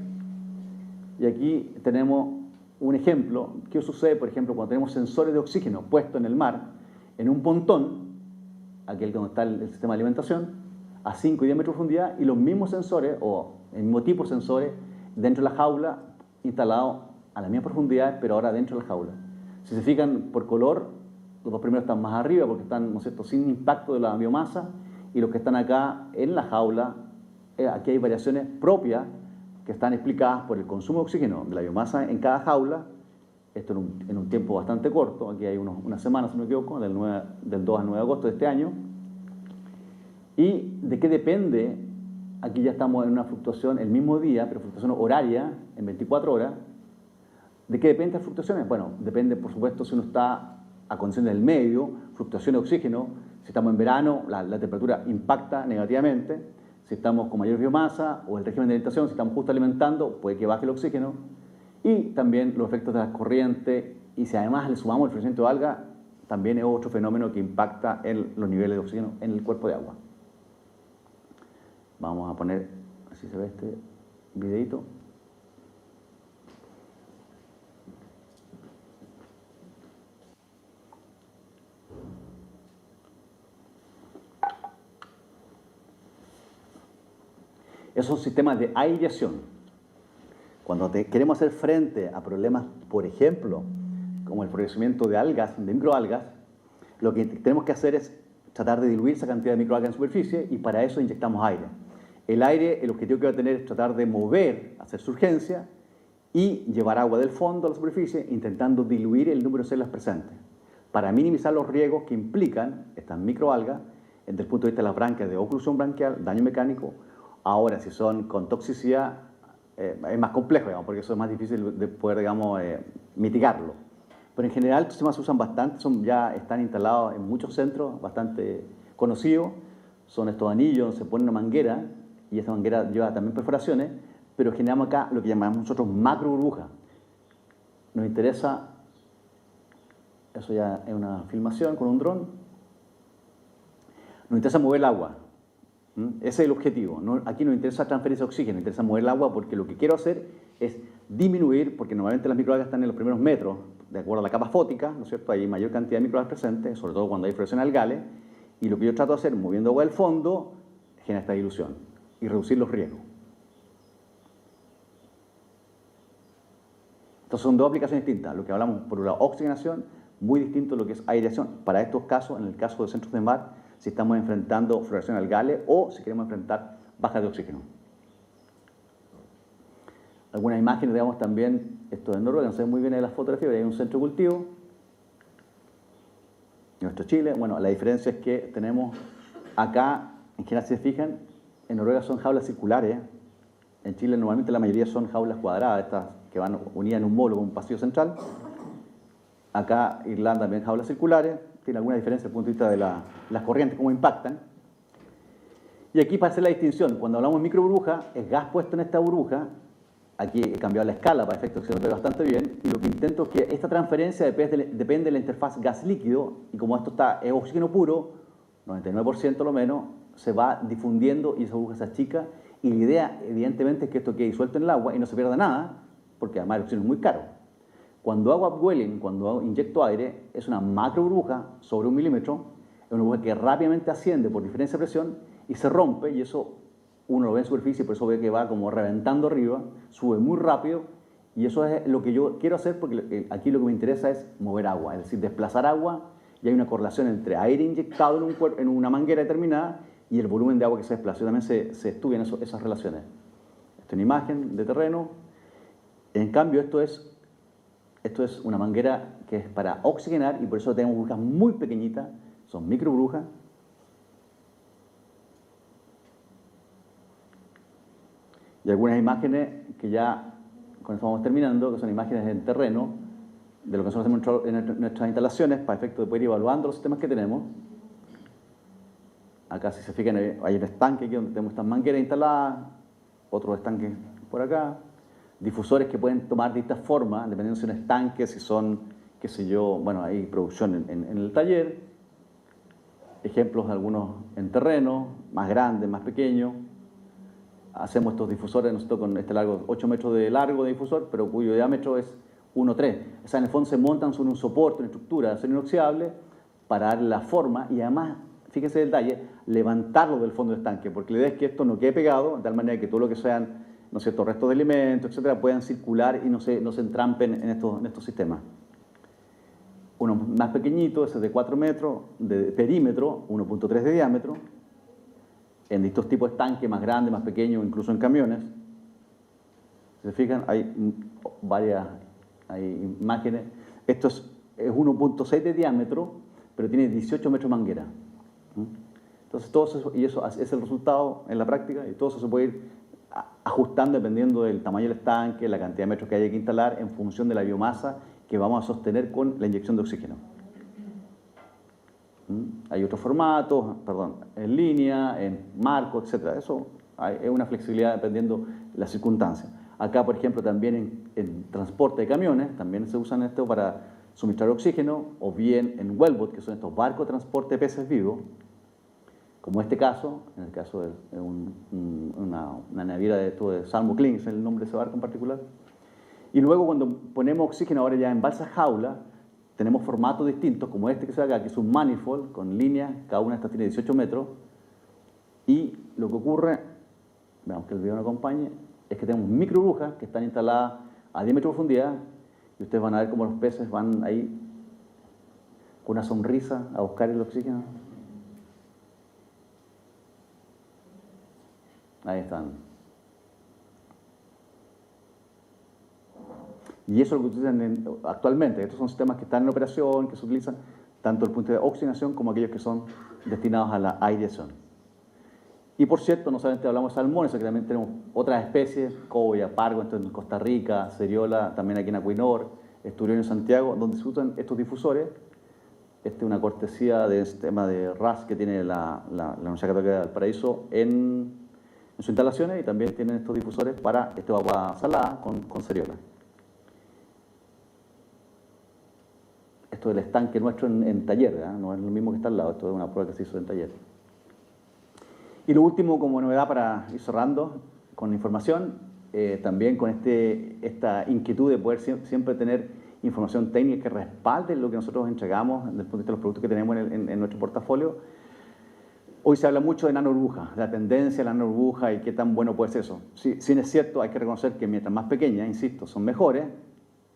S3: Y aquí tenemos un ejemplo. ¿Qué sucede, por ejemplo, cuando tenemos sensores de oxígeno puestos en el mar, en un pontón, aquel donde está el sistema de alimentación, a 5 y 10 metros de profundidad, y los mismos sensores, o el mismo tipo de sensores, dentro de la jaula, instalados a la misma profundidad, pero ahora dentro de la jaula. Si se fijan por color, los dos primeros están más arriba porque están, ¿no es cierto?, sin impacto de la biomasa, y los que están acá en la jaula, aquí hay variaciones propias que están explicadas por el consumo de oxígeno de la biomasa en cada jaula, esto en un tiempo bastante corto, aquí hay unas semanas, si no me equivoco, del 2 al 9 de agosto de este año. ¿Y de qué depende? Aquí ya estamos en una fluctuación el mismo día, pero fluctuación horaria, en 24 horas. ¿De qué dependen las fluctuaciones? Bueno, depende, por supuesto, si uno está a condiciones del medio, fluctuación de oxígeno. Si estamos en verano, la temperatura impacta negativamente. Si estamos con mayor biomasa o el régimen de alimentación, si estamos justo alimentando, puede que baje el oxígeno. Y también los efectos de las corrientes. Y si además le sumamos el florecimiento de algas, también es otro fenómeno que impacta en los niveles de oxígeno en el cuerpo de agua. Vamos a poner, así se ve este videito. Esos sistemas de aireación, cuando queremos hacer frente a problemas, por ejemplo, como el florecimiento de algas, de microalgas, lo que tenemos que hacer es tratar de diluir esa cantidad de microalgas en superficie, y para eso inyectamos aire. El aire, el objetivo que va a tener es tratar de mover, hacer surgencia, y llevar agua del fondo a la superficie, intentando diluir el número de células presentes, para minimizar los riesgos que implican estas microalgas desde el punto de vista de las branquias de oclusión branquial, daño mecánico. Ahora, si son con toxicidad, es más complejo, digamos, porque eso es más difícil de poder, digamos, mitigarlo. Pero en general estos sistemas se usan bastante, ya están instalados en muchos centros bastante conocidos. Son estos anillos donde se pone una manguera y esa manguera lleva también perforaciones, pero generamos acá lo que llamamos nosotros macro burbujas. Nos interesa, eso ya es una filmación con un dron, nos interesa mover el agua. Ese es el objetivo. Aquí no interesa transferencia de oxígeno, nos interesa mover el agua porque lo que quiero hacer es disminuir, porque normalmente las microalgas están en los primeros metros, de acuerdo a la capa fótica, ¿no es cierto? Hay mayor cantidad de microalgas presentes, sobre todo cuando hay floración algales, y lo que yo trato de hacer, moviendo agua del fondo, genera esta dilución y reducir los riesgos. Entonces son dos aplicaciones distintas. Lo que hablamos, por un lado, oxigenación, muy distinto a lo que es aireación. Para estos casos, en el caso de centros de mar, si estamos enfrentando floración algales o si queremos enfrentar bajas de oxígeno. Algunas imágenes, digamos, también, esto de Noruega, no se ve muy bien en las fotografías, hay un centro de cultivo, nuestro Chile. Bueno, la diferencia es que tenemos acá, en general, si se fijan, en Noruega son jaulas circulares, en Chile normalmente la mayoría son jaulas cuadradas, estas que van unidas en un módulo con un pasillo central. Acá Irlanda también jaulas circulares, tiene alguna diferencia desde el punto de vista de las corrientes, cómo impactan. Y aquí para hacer la distinción, cuando hablamos de microburbuja, es gas puesto en esta burbuja. Aquí he cambiado la escala para efectos que se ve bastante bien, y lo que intento es que esta transferencia depende de la interfaz gas-líquido, y como esto es oxígeno puro, 99% lo menos, se va difundiendo y esa burbuja se achica, y la idea evidentemente es que esto quede disuelto en el agua y no se pierda nada, porque además el oxígeno es muy caro. Cuando hago upwelling, cuando inyecto aire, es una macro burbuja sobre 1 milímetro, es una burbuja que rápidamente asciende por diferencia de presión y se rompe, y eso uno lo ve en superficie, por eso ve que va como reventando arriba, sube muy rápido, y eso es lo que yo quiero hacer, porque aquí lo que me interesa es mover agua, es decir, desplazar agua, y hay una correlación entre aire inyectado en una manguera determinada y el volumen de agua que se desplaza. También se estudian esas relaciones. Esta es una imagen de terreno. En cambio, esto es una manguera que es para oxigenar, y por eso tenemos burbujas muy pequeñitas, son microburbujas. Y algunas imágenes que ya con esto vamos terminando, que son imágenes en terreno de lo que nosotros hacemos en nuestras instalaciones para efecto de poder ir evaluando los sistemas que tenemos. Acá, si se fijan, hay un estanque aquí donde tenemos estas mangueras instaladas, otros estanques por acá, difusores que pueden tomar distintas formas, dependiendo si son estanques, si son, qué sé yo, bueno, hay producción en el taller, ejemplos de algunos en terreno, más grandes, más pequeños. Hacemos estos difusores, nosotros con este largo, 8 metros de largo de difusor, pero cuyo diámetro es 1,3. O sea, en el fondo se montan sobre un soporte, una estructura de acero inoxidable para darle la forma y además, fíjense el detalle, levantarlo del fondo del estanque, porque la idea es que esto no quede pegado, de tal manera que todo lo que sean, ¿no es cierto?, restos de alimentos, etcétera, puedan circular y no se entrampen en estos sistemas. Uno más pequeñito, ese de 4 metros de perímetro, 1,3 de diámetro, en distintos tipos de estanques, más grandes, más pequeños, incluso en camiones. Si se fijan, hay imágenes. Esto es 1,6 de diámetro, pero tiene 18 metros de manguera. Entonces, todo eso, y eso es el resultado en la práctica, y todo eso se puede ir ajustando dependiendo del tamaño del estanque, la cantidad de metros que haya que instalar, en función de la biomasa que vamos a sostener con la inyección de oxígeno. Hay otros formatos, en línea, en marco, etc. Eso es una flexibilidad dependiendo de las circunstancias. Acá, por ejemplo, también en transporte de camiones, también se usan esto para suministrar oxígeno, o bien en wellboat, que son estos barcos de transporte de peces vivos, como este caso, en el caso de una naviera de Salmo Clean, es el nombre de ese barco en particular. Y luego cuando ponemos oxígeno ahora ya en balsas jaula, tenemos formatos distintos, como este que se ve acá, que es un manifold con líneas, cada una de estas tiene 18 metros, y lo que ocurre, veamos que el video nos acompañe, es que tenemos microburbujas que están instaladas a 10 metros de profundidad, y ustedes van a ver cómo los peces van ahí con una sonrisa a buscar el oxígeno. Ahí están. Y eso es lo que utilizan actualmente. Estos son sistemas que están en operación, que se utilizan tanto desde el punto de oxigenación como aquellos que son destinados a la aireación. Y por cierto, no solamente hablamos de salmones, sino que también tenemos otras especies, cobia, pargo, esto en Costa Rica, ceriola, también aquí en Acuinor, esturión en Santiago, donde se usan estos difusores. Esta es una cortesía del sistema de RAS que tiene la Universidad Católica de Valparaíso en sus instalaciones, y también tienen estos difusores para agua salada con ceriola. Esto del estanque nuestro en taller, ¿eh? No es lo mismo que está al lado, esto es una prueba que se hizo en taller. Y lo último, como novedad para ir cerrando con información, también con esta inquietud de poder siempre tener información técnica que respalde lo que nosotros entregamos desde el punto de vista de los productos que tenemos en nuestro portafolio. Hoy se habla mucho de nanoburbujas, la tendencia a la nanoburbuja y qué tan bueno puede ser eso. Si bien es cierto, hay que reconocer que mientras más pequeñas, insisto, son mejores.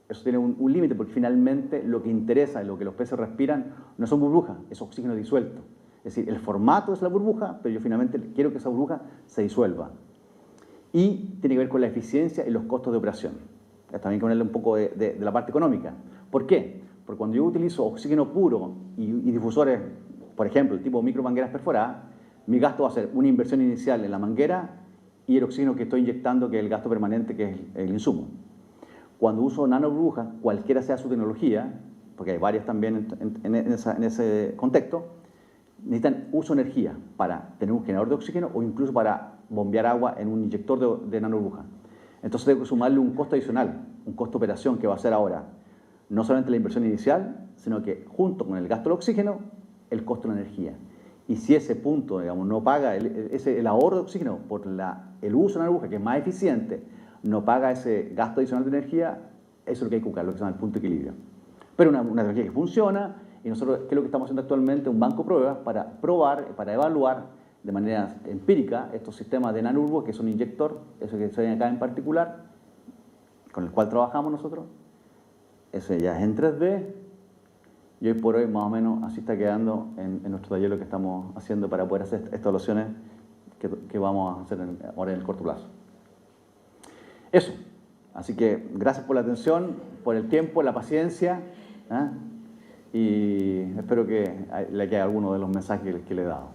S3: Eso tiene un límite, porque finalmente lo que interesa y lo que los peces respiran no son burbujas, es oxígeno disuelto. Es decir, el formato es la burbuja, pero yo finalmente quiero que esa burbuja se disuelva. Y tiene que ver con la eficiencia y los costos de operación. También hay que ponerle un poco de la parte económica. ¿Por qué? Porque cuando yo utilizo oxígeno puro y difusores, por ejemplo, el tipo micromangueras perforadas, mi gasto va a ser una inversión inicial en la manguera y el oxígeno que estoy inyectando, que es el gasto permanente, que es el insumo. Cuando uso nanoburbujas, cualquiera sea su tecnología, porque hay varias también en ese contexto, necesitan uso de energía para tener un generador de oxígeno o incluso para bombear agua en un inyector de nanoburbuja. Entonces tengo que sumarle un costo adicional, un costo de operación que va a ser ahora no solamente la inversión inicial, sino que junto con el gasto del oxígeno, el costo de la energía. Y si ese punto, digamos, no paga el ahorro de oxígeno por el uso de la nanoburbuja, que es más eficiente, no paga ese gasto adicional de energía, eso es lo que hay que buscar, lo que se llama el punto de equilibrio. Pero una tecnología que funciona. Y nosotros, ¿qué es lo que estamos haciendo actualmente? Un banco de pruebas para probar, para evaluar de manera empírica estos sistemas de nanoburbujas, que es un inyector, eso que se ve acá en particular, con el cual trabajamos nosotros. Ese ya es en 3D. Y hoy por hoy, más o menos, así está quedando en nuestro taller lo que estamos haciendo para poder hacer estas evaluaciones que vamos a hacer ahora en el corto plazo. Eso. Así que gracias por la atención, por el tiempo, la paciencia. ¿Eh? Y espero que le quede alguno de los mensajes que le he dado.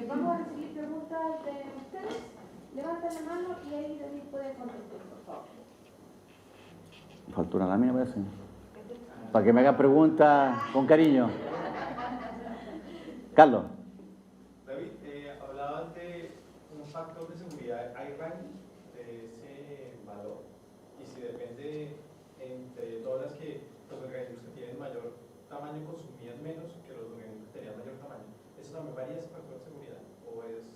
S1: Vamos a recibir preguntas de ustedes. Levanten la mano y ahí David puede contestar, por favor.
S3: Faltó una lámina, parece. Para que me hagan preguntas con cariño. Carlos.
S5: Factor de seguridad, ¿hay rango de ese valor? Y si depende entre todas las que los organismos que tienen mayor tamaño consumían menos que los organismos que tenían mayor tamaño, ¿eso también varía ese factor de seguridad? ¿O es...?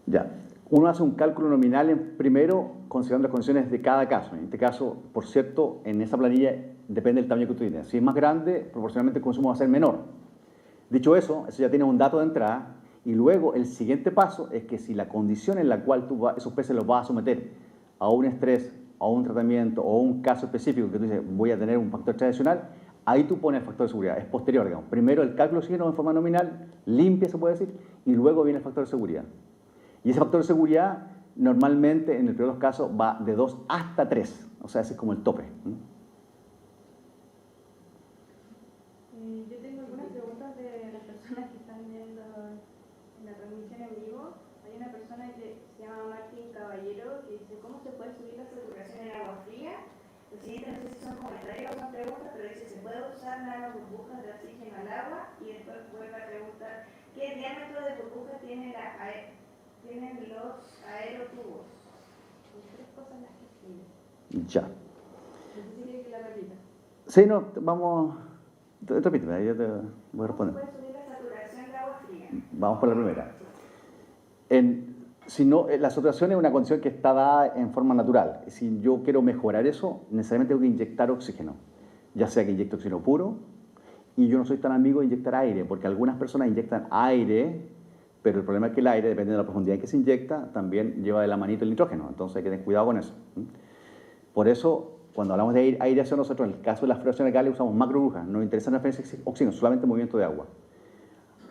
S3: Ya, uno hace un cálculo nominal primero considerando las condiciones de cada caso. En este caso, por cierto, en esa planilla depende del tamaño que tú tienes. Si es más grande, proporcionalmente el consumo va a ser menor. Dicho eso ya tienes un dato de entrada. Y luego el siguiente paso es que si la condición en la cual esos peces los vas a someter a un estrés, a un tratamiento o a un caso específico que tú dices voy a tener un factor tradicional, ahí tú pones el factor de seguridad, es posterior, digamos. Primero el cálculo oxígeno en forma nominal, limpia se puede decir, y luego viene el factor de seguridad. Y ese factor de seguridad normalmente en el peor de los casos va de 2 hasta 3, o sea, ese es como el tope.
S1: Yo tengo algunas preguntas de las personas que están viendo la transmisión en vivo. Hay una persona que se llama Martín Caballero que dice: ¿cómo se puede subir la saturación en agua fría? Lo siguiente, no sé si son comentarios o son preguntas, pero dice: ¿se puede usar nanoburbujas de oxígeno al agua? Y después vuelve a preguntar: ¿qué diámetro de burbuja tienen los aerotubos? Son 3 cosas las que escriben.
S3: Ya.
S1: No sé si quiere que la repita.
S3: Sí, no, vamos... Repíteme, ahí yo te voy a responder.
S1: ¿Cómo se puede subir la saturación de agua fría?
S3: Vamos por la primera. La saturación es una condición que está dada en forma natural. Si yo quiero mejorar eso, necesariamente tengo que inyectar oxígeno. Ya sea que inyecte oxígeno puro, y yo no soy tan amigo de inyectar aire, porque algunas personas inyectan aire, pero el problema es que el aire, depende de la profundidad en que se inyecta, también lleva de la manito el nitrógeno. Entonces hay que tener cuidado con eso. Por eso, cuando hablamos de aireación, nosotros en el caso de las fluoraciones alcalinas usamos macroburbujas, no nos interesa la referencia de oxígeno, solamente movimiento de agua.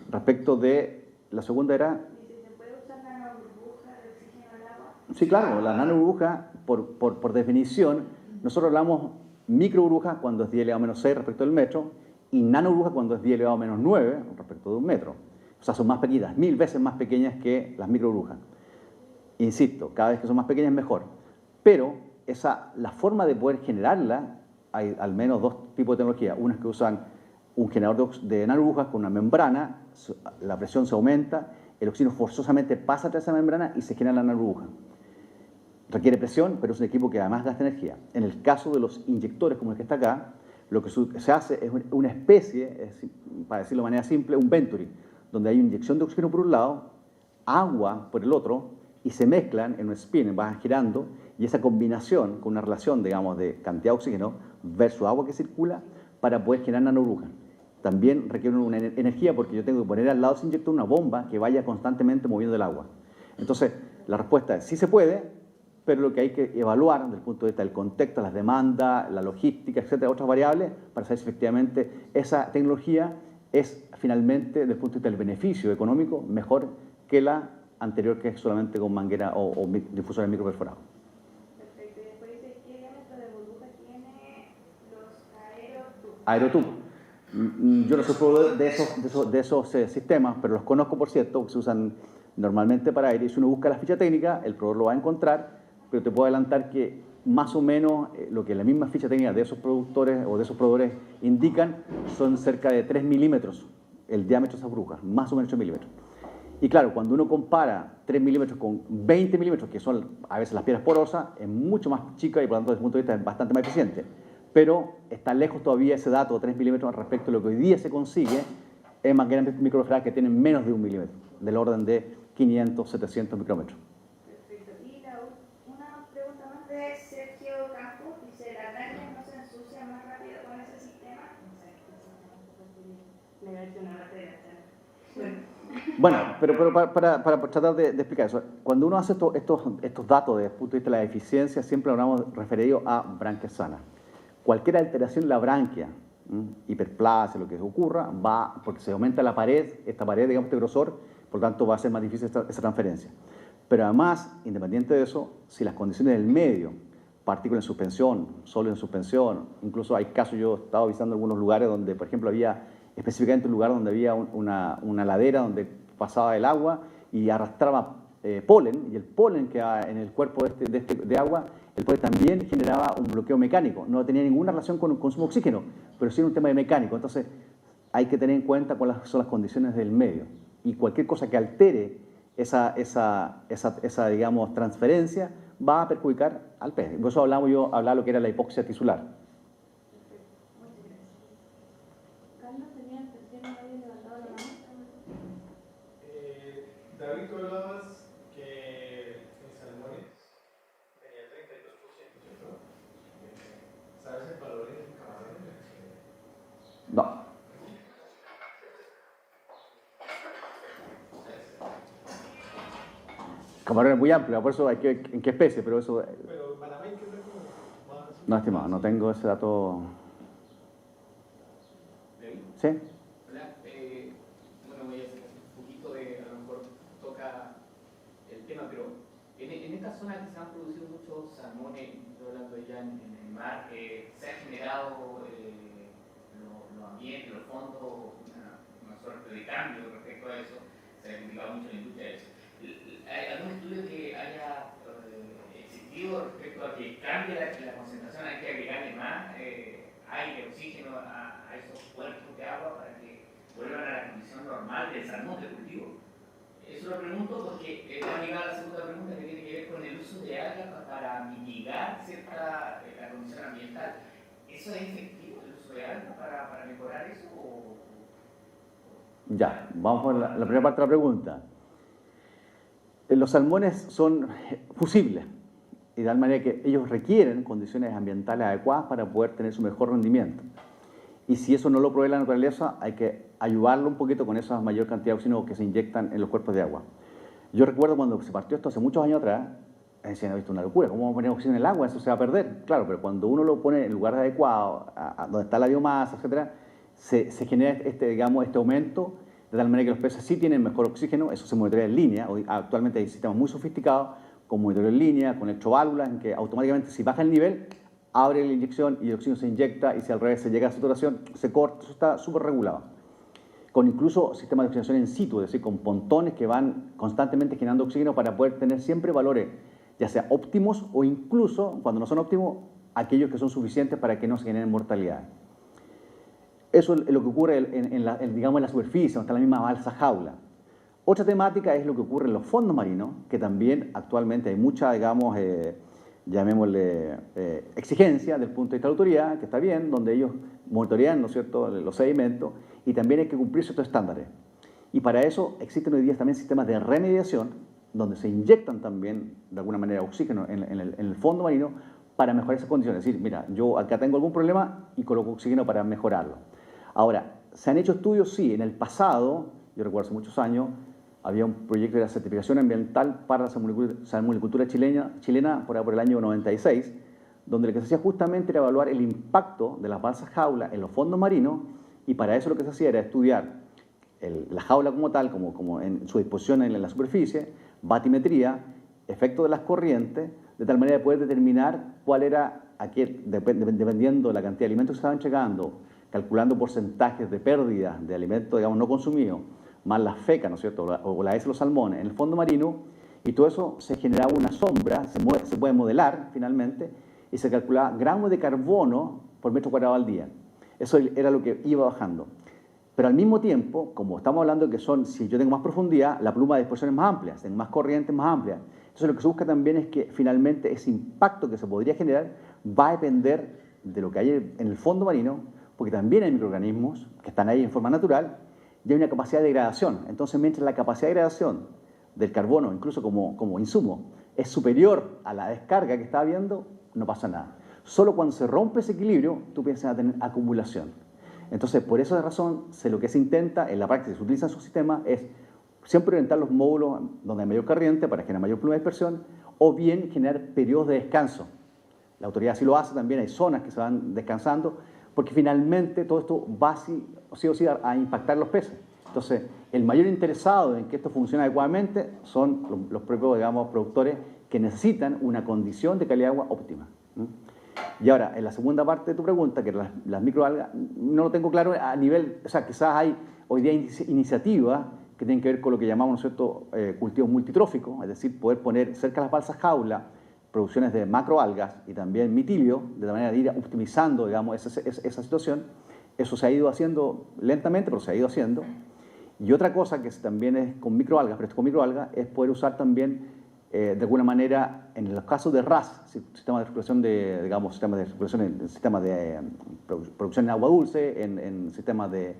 S3: Respecto de la segunda era...
S6: ¿Y si se puede usar nanoburbuja de oxígeno al agua?
S3: Sí, claro, la nanoburbuja, por definición, nosotros hablamos microburbuja cuando es 10 elevado a menos 6 respecto del metro, y nanoburbuja cuando es 10 elevado a menos 9 respecto de un metro. O sea, son más pequeñas, 1000 veces más pequeñas que las microburbujas. Insisto, cada vez que son más pequeñas mejor. Pero la forma de poder generarla, hay al menos dos tipos de tecnología. Unas que usan un generador de nanoburbujas con una membrana, la presión se aumenta, el oxígeno forzosamente pasa a través de esa membrana y se genera la nanoburbuja. Requiere presión, pero es un equipo que además gasta energía. En el caso de los inyectores, como el que está acá, lo que se hace es una especie, para decirlo de manera simple, un Venturi, donde hay una inyección de oxígeno por un lado, agua por el otro, y se mezclan en un spin, van girando, y esa combinación con una relación, digamos, de cantidad de oxígeno versus agua que circula para poder generar nanoburbujas. También requiere una energía porque yo tengo que poner al lado de ese inyector una bomba que vaya constantemente moviendo el agua. Entonces, la respuesta es sí se puede, pero lo que hay que evaluar desde el punto de vista del contexto, las demandas, la logística, etcétera, otras variables, para saber si efectivamente esa tecnología es finalmente, desde el punto de vista del beneficio económico, mejor que la anterior, que es solamente con manguera o difusores microperforados.
S6: Perfecto. Y después dice, ¿qué diámetro de burbuja tiene los aerotubos?
S3: Aerotub. Yo no soy proveedor de esos sistemas, pero los conozco, por cierto, que se usan normalmente para aire. Y si uno busca la ficha técnica, el proveedor lo va a encontrar, pero te puedo adelantar que más o menos lo que la misma ficha técnica de esos productores o de esos proveedores indican son cerca de 3 milímetros el diámetro de esas burbujas, más o menos 8 milímetros. Y claro, cuando uno compara 3 milímetros con 20 milímetros, que son a veces las piedras porosas, es mucho más chica y por lo tanto desde el punto de vista es bastante más eficiente. Pero está lejos todavía ese dato de 3 milímetros respecto a lo que hoy día se consigue en máquinas microperforadas que tienen menos de 1 milímetro, del orden de 500, 700 micrómetros.
S6: Perfecto. Y una pregunta más de Sergio Campos. Dice, ¿las branquias no se ensucian más rápido con ese sistema? Me voy a decir una materia.
S3: Bueno, pero para tratar de explicar eso, cuando uno hace estos datos desde el punto de vista de la eficiencia, siempre hablamos referido a branquias sanas. Cualquier alteración en la branquia, hiperplasia, lo que ocurra, va porque se aumenta la pared, esta pared, digamos, de grosor, por lo tanto va a ser más difícil esa transferencia. Pero además, independiente de eso, si las condiciones del medio, partículas en suspensión, sólidos en suspensión, incluso hay casos, yo he estado visitando algunos lugares donde, por ejemplo, había específicamente un lugar donde había una ladera donde pasaba el agua y arrastraba polen, y el polen que hay en el cuerpo de agua, el polen también generaba un bloqueo mecánico. No tenía ninguna relación con el consumo de oxígeno, pero sí era un tema de mecánico. Entonces, hay que tener en cuenta cuáles son las condiciones del medio. Y cualquier cosa que altere esa digamos, transferencia va a perjudicar al pez. Por eso hablaba lo que era la hipoxia tisular.
S5: David, tú hablabas que en salmones tenía 32%, ¿cierto? ¿Sabes el valor en camarones?
S3: No. Camarón es muy amplio, por eso hay que ver en qué especie, pero eso...
S5: Pero Panamá, ¿qué es lo que más?
S3: No, estimado, no tengo ese dato. ¿Sí?
S7: Hola, bueno, voy a hacer un poquito de, a lo mejor toca el tema, pero en esta zona que se han producido muchos salmones, estoy hablando ya en el mar, se han generado los ambientes, los fondos, una suerte de cambio respecto a eso, se ha criticado mucho la industria de eso. ¿Hay algún estudio que haya existido respecto a que cambie la concentración, hay que agregarle más aire, oxígeno a esos cuerpos de agua para que vuelvan a la condición normal del salmón de cultivo? Eso lo pregunto porque está ligada a la segunda pregunta que tiene que ver con el uso de algas para mitigar la condición ambiental. ¿Eso es efectivo, el uso de algas para mejorar eso?
S3: Ya, vamos con la primera parte de la pregunta. Los salmones son fusibles y de tal manera que ellos requieren condiciones ambientales adecuadas para poder tener su mejor rendimiento. Y si eso no lo provee la naturaleza, hay que ayudarlo un poquito con esa mayor cantidad de oxígeno que se inyectan en los cuerpos de agua. Yo recuerdo cuando se partió esto hace muchos años atrás, decían, ¿ha visto una locura? ¿Cómo vamos a poner oxígeno en el agua? Eso se va a perder. Claro, pero cuando uno lo pone en el lugar adecuado, donde está la biomasa, etcétera, se genera digamos, este aumento, de tal manera que los peces sí tienen mejor oxígeno. Eso se monitorea en línea. Hoy, actualmente hay sistemas muy sofisticados, con monitoreo en línea, con electroválvulas, en que automáticamente si baja el nivel, abre la inyección y el oxígeno se inyecta, y si al revés se llega a saturación, se corta. Eso está súper regulado. Con incluso sistemas de oxigenación in situ, es decir, con pontones que van constantemente generando oxígeno para poder tener siempre valores, ya sea óptimos o incluso, cuando no son óptimos, aquellos que son suficientes para que no se generen mortalidad. Eso es lo que ocurre digamos, en la superficie, donde está la misma balsa jaula. Otra temática es lo que ocurre en los fondos marinos, que también actualmente hay mucha, digamos, llamémosle exigencia desde el punto de vista de la autoridad, que está bien, donde ellos monitorean, ¿no es cierto?, los sedimentos, y también hay que cumplir ciertos estándares. Y para eso existen hoy día también sistemas de remediación, donde se inyectan también, de alguna manera, oxígeno en el fondo marino para mejorar esas condiciones. Es decir, mira, yo acá tengo algún problema y coloco oxígeno para mejorarlo. Ahora, ¿se han hecho estudios? Sí. En el pasado, yo recuerdo hace muchos años, había un proyecto de la certificación ambiental para la salmonicultura chilena por el año 96, donde lo que se hacía justamente era evaluar el impacto de las balsas jaula en los fondos marinos, y para eso lo que se hacía era estudiar la jaula como tal, como en su disposición en la superficie, batimetría, efecto de las corrientes, de tal manera de poder determinar cuál era, dependiendo de la cantidad de alimentos que se estaban entregando, calculando porcentajes de pérdida de alimentos, digamos, no consumidos, más las fecas, ¿no es cierto?, o la heces de los salmones en el fondo marino, y todo eso se generaba una sombra, se puede modelar finalmente, y se calculaba gramos de carbono por metro cuadrado al día. Eso era lo que iba bajando. Pero al mismo tiempo, como estamos hablando de que si yo tengo más profundidad, la pluma de dispersión es más amplia, tengo más corrientes más amplias. Entonces lo que se busca también es que finalmente ese impacto que se podría generar va a depender de lo que hay en el fondo marino, porque también hay microorganismos que están ahí en forma natural y hay una capacidad de degradación. Entonces, mientras la capacidad de degradación del carbono, incluso como insumo, es superior a la descarga que está habiendo, no pasa nada. Solo cuando se rompe ese equilibrio, tú piensas a tener acumulación. Entonces, por esa razón, lo que se intenta, en la práctica se utiliza en su sistema, es siempre orientar los módulos donde hay mayor corriente para generar mayor pluma de dispersión, o bien generar periodos de descanso. La autoridad sí lo hace, también hay zonas que se van descansando, porque finalmente todo esto va sí o sí a impactar los peces. Entonces, el mayor interesado en que esto funcione adecuadamente son los propios, digamos, productores que necesitan una condición de calidad de agua óptima. Y ahora, en la segunda parte de tu pregunta, que las microalgas, no lo tengo claro a nivel, o sea, quizás hay hoy día iniciativas que tienen que ver con lo que llamamos, ¿no es cierto?, cultivos multitróficos, es decir, poder poner cerca de las balsas jaula producciones de macroalgas y también mitilio, de manera de ir optimizando, digamos, esa situación. Eso se ha ido haciendo lentamente, pero se ha ido haciendo. Y otra cosa que también es con microalgas, pero esto con microalgas, es poder usar también, de alguna manera, en los casos de RAS, sistemas de circulación digamos, sistemas de circulación en sistemas de producción en agua dulce, en sistemas de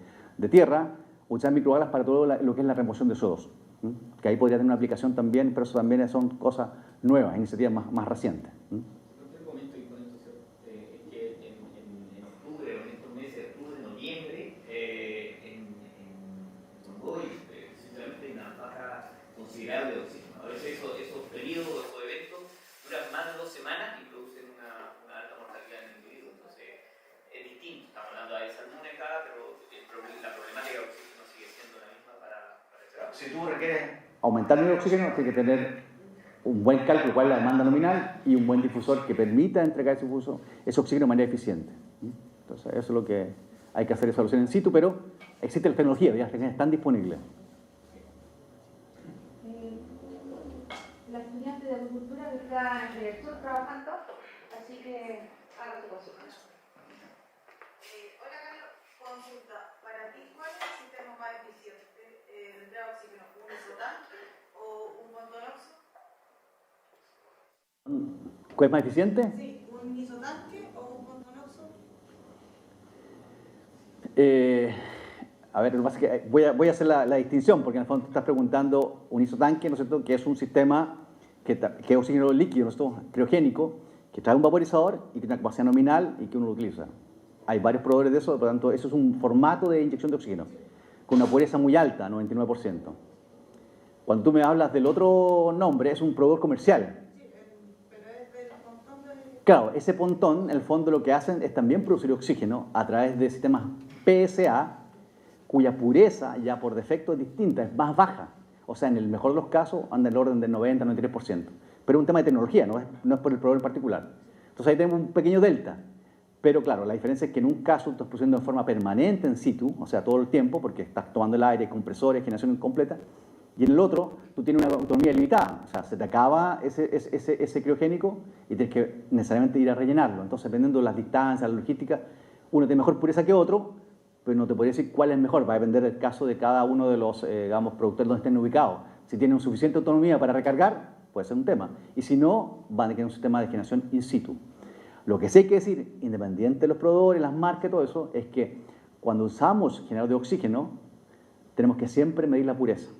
S3: tierra, usar microalgas para todo lo que es la remoción de CO2. Que ahí podría tener una aplicación también, pero eso también son cosas nuevas, iniciativas más recientes.
S7: Lo que comento y con esto es que en octubre, o en estos meses de octubre, noviembre, en Mongoy, sinceramente hay una baja considerable de oxígeno. A veces esos periodos o eventos duran más de 2 semanas y producen una alta mortalidad en el individuo. Entonces es distinto, estamos hablando de salmones acá, pero la problemática de oxígeno sigue siendo la misma para este.
S4: Si tú requieres
S3: aumentar el oxígeno, tiene que tener un buen cálculo, cuál es la demanda nominal, y un buen difusor que permita entregar ese oxígeno de manera eficiente. Entonces, eso es lo que hay que hacer, esa solución in situ, pero existe la tecnología, ya están disponibles.
S6: La estudiante de agricultura que está en el sur trabajando, así que haga tu consulta.
S8: Hola Carlos, consulta. Para ti, ¿cuál es el sistema más eficiente de entrega de oxígeno? ¿Un isotanque o un pontonoxo?
S3: ¿Cuál es más eficiente?
S8: Sí, ¿un isotanque o un pontonoxo?
S3: A ver, lo que pasa es que voy a hacer la distinción, porque en el fondo te estás preguntando un isotanque, ¿no es cierto?, que es un sistema que es oxígeno líquido, ¿no es cierto?, criogénico, que trae un vaporizador y que tiene una capacidad nominal y que uno lo utiliza. Hay varios proveedores de eso, por lo tanto, eso es un formato de inyección de oxígeno, con una pureza muy alta, 99%. Cuando tú me hablas del otro nombre, es un proveedor comercial.
S8: Sí,
S3: Claro, ese pontón, en el fondo lo que hacen es también producir oxígeno a través de sistemas PSA, cuya pureza ya por defecto es distinta, es más baja. O sea, en el mejor de los casos anda en el orden del 90-93%. Pero es un tema de tecnología, no es por el problema en particular. Entonces ahí tenemos un pequeño delta. Pero claro, la diferencia es que en un caso estás produciendo de forma permanente in situ, o sea, todo el tiempo, porque estás tomando el aire, compresores, generación incompleta, y en el otro tú tienes una autonomía limitada, o sea, se te acaba ese criogénico y tienes que necesariamente ir a rellenarlo. Entonces, dependiendo de las distancias, la logística, uno tiene mejor pureza que otro, pero no te podría decir cuál es mejor, va a depender del caso de cada uno de los, digamos, productores donde estén ubicados. Si tienen suficiente autonomía para recargar, puede ser un tema, y si no, van a tener un sistema de generación in situ. Lo que sí hay que decir, independiente de los proveedores, las marcas y todo eso, es que cuando usamos generador de oxígeno, tenemos que siempre medir la pureza.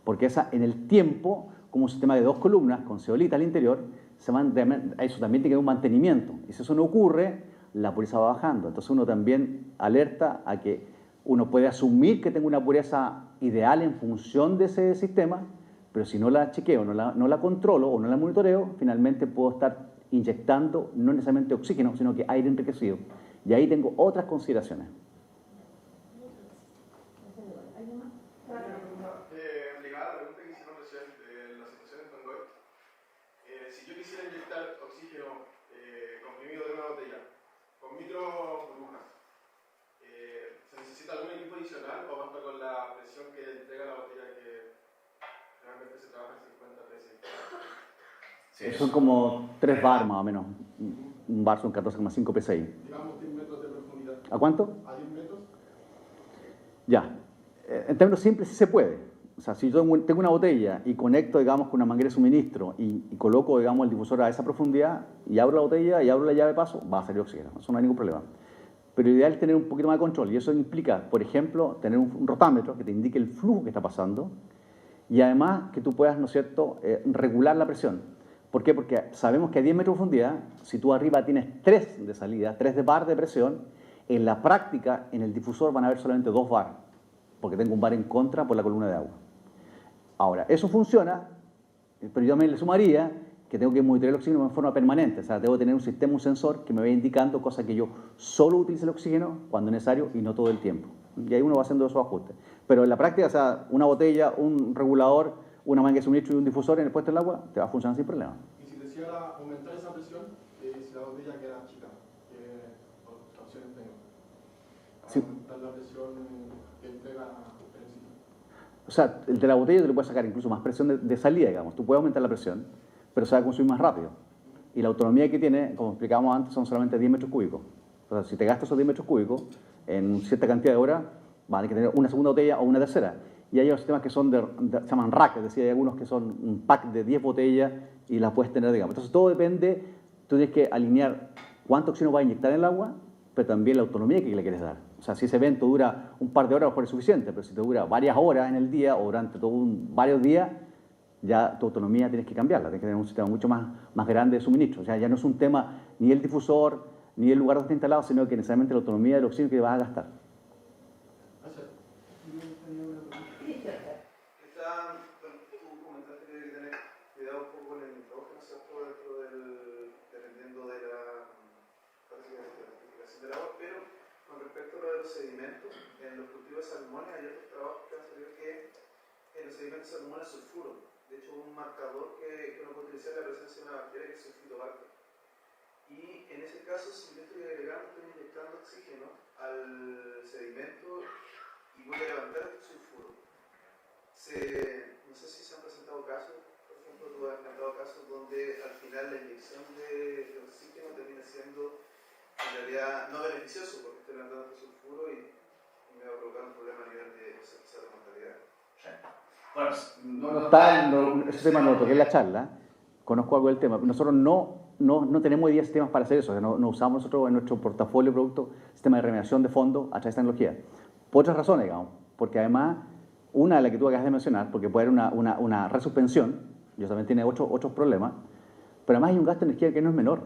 S3: Porque esa, en el tiempo, como un sistema de 2 columnas con zeolita al interior, eso también tiene que haber un mantenimiento. Y si eso no ocurre, la pureza va bajando. Entonces uno también alerta a que uno puede asumir que tengo una pureza ideal en función de ese sistema, pero si no la chequeo, no la controlo o no la monitoreo, finalmente puedo estar inyectando no necesariamente oxígeno, sino que aire enriquecido. Y ahí tengo otras consideraciones.
S5: Ligada a la pregunta que hicieron recién de la situación en Tongoy, si yo quisiera inyectar oxígeno comprimido de una botella con microburbujas, ¿se necesita algún equipo adicional o basta con la presión que entrega la botella que realmente se trabaja en 50 PSI?
S3: Sí, son como 3 bar más o menos. Un bar son 14,5 PSI.
S5: Digamos 10 metros de profundidad.
S3: ¿A cuánto?
S5: ¿A 10 metros?
S3: Ya. En términos simples sí se puede. O sea, si yo tengo una botella y conecto, digamos, con una manguera de suministro y coloco, digamos, el difusor a esa profundidad y abro la botella y abro la llave de paso, va a salir oxígeno. Eso no hay ningún problema. Pero lo ideal es tener un poquito más de control y eso implica, por ejemplo, tener un rotámetro que te indique el flujo que está pasando y además que tú puedas, ¿no es cierto?, regular la presión. ¿Por qué? Porque sabemos que a 10 metros de profundidad, si tú arriba tienes 3 de salida, 3 de bar de presión, en la práctica, en el difusor van a haber solamente 2 bar, porque tengo un bar en contra por la columna de agua. Ahora, eso funciona, pero yo me le sumaría que tengo que monitorear el oxígeno de forma permanente, o sea, tengo que tener un sistema, un sensor que me vaya indicando cosas que yo solo utilice el oxígeno cuando es necesario y no todo el tiempo. Y ahí uno va haciendo esos ajustes. Pero en la práctica, o sea, una botella, un regulador, una manguera de suministro y un difusor en el puesto del agua, te va a funcionar sin problema.
S5: Y si deseara aumentar esa presión, si la botella queda chica, ¿qué opciones tengo? Para
S3: Sí.
S5: aumentar la presión que entrega el oxígeno.
S3: O sea, el de la botella te le puedes sacar incluso más presión de salida, digamos. Tú puedes aumentar la presión, pero se va a consumir más rápido. Y la autonomía que tiene, como explicábamos antes, son solamente 10 metros cúbicos. O sea, si te gastas esos 10 metros cúbicos en cierta cantidad de horas, van a tener que tener una segunda botella o una tercera. Y hay otros sistemas que son se llaman rack, es decir, hay algunos que son un pack de 10 botellas y las puedes tener, digamos. Entonces todo depende, tú tienes que alinear cuánto oxígeno vas a inyectar en el agua, pero también la autonomía que le quieres dar. O sea, si ese evento dura un par de horas, a lo mejor es suficiente, pero si te dura varias horas en el día o durante varios días, ya tu autonomía tienes que cambiarla, tienes que tener un sistema mucho más grande de suministro. O sea, ya no es un tema ni el difusor, ni el lugar donde está instalado, sino que necesariamente la autonomía del oxígeno que vas a gastar.
S5: Tú comentaste que hay que tener cuidado un poco con el nitrógeno, ¿cierto? Dependiendo de la clasificación del agua, pero con respecto a lo de los sedimentos, en los cultivos de salmones hay otros trabajos que han salido que en los sedimentos de salmones sulfuro. De hecho, un marcador que uno puede utilizar la presencia de una bacteria que es sulfitobacter. Y en ese caso, si yo estoy agregando, estoy inyectando oxígeno al sedimento y voy a levantar el sulfuro. No sé si se han presentado casos, por ejemplo, tú has presentado casos donde al final la inyección de oxígeno termina siendo en realidad no beneficioso porque estoy levantando el sulfuro y me va a provocar un problema a nivel de mortalidad.
S3: Bueno, no está en ese tema, no lo toqué en la charla, conozco algo del tema. Nosotros no tenemos hoy día sistemas para hacer eso, o sea, no usamos nosotros en nuestro portafolio de productos sistema de remediación de fondo a través de tecnología. Por otras razones, digamos, porque además, una de las que tú acabas de mencionar, porque puede haber una resuspensión, y eso también tiene otros problemas, pero además hay un gasto de energía que no es menor.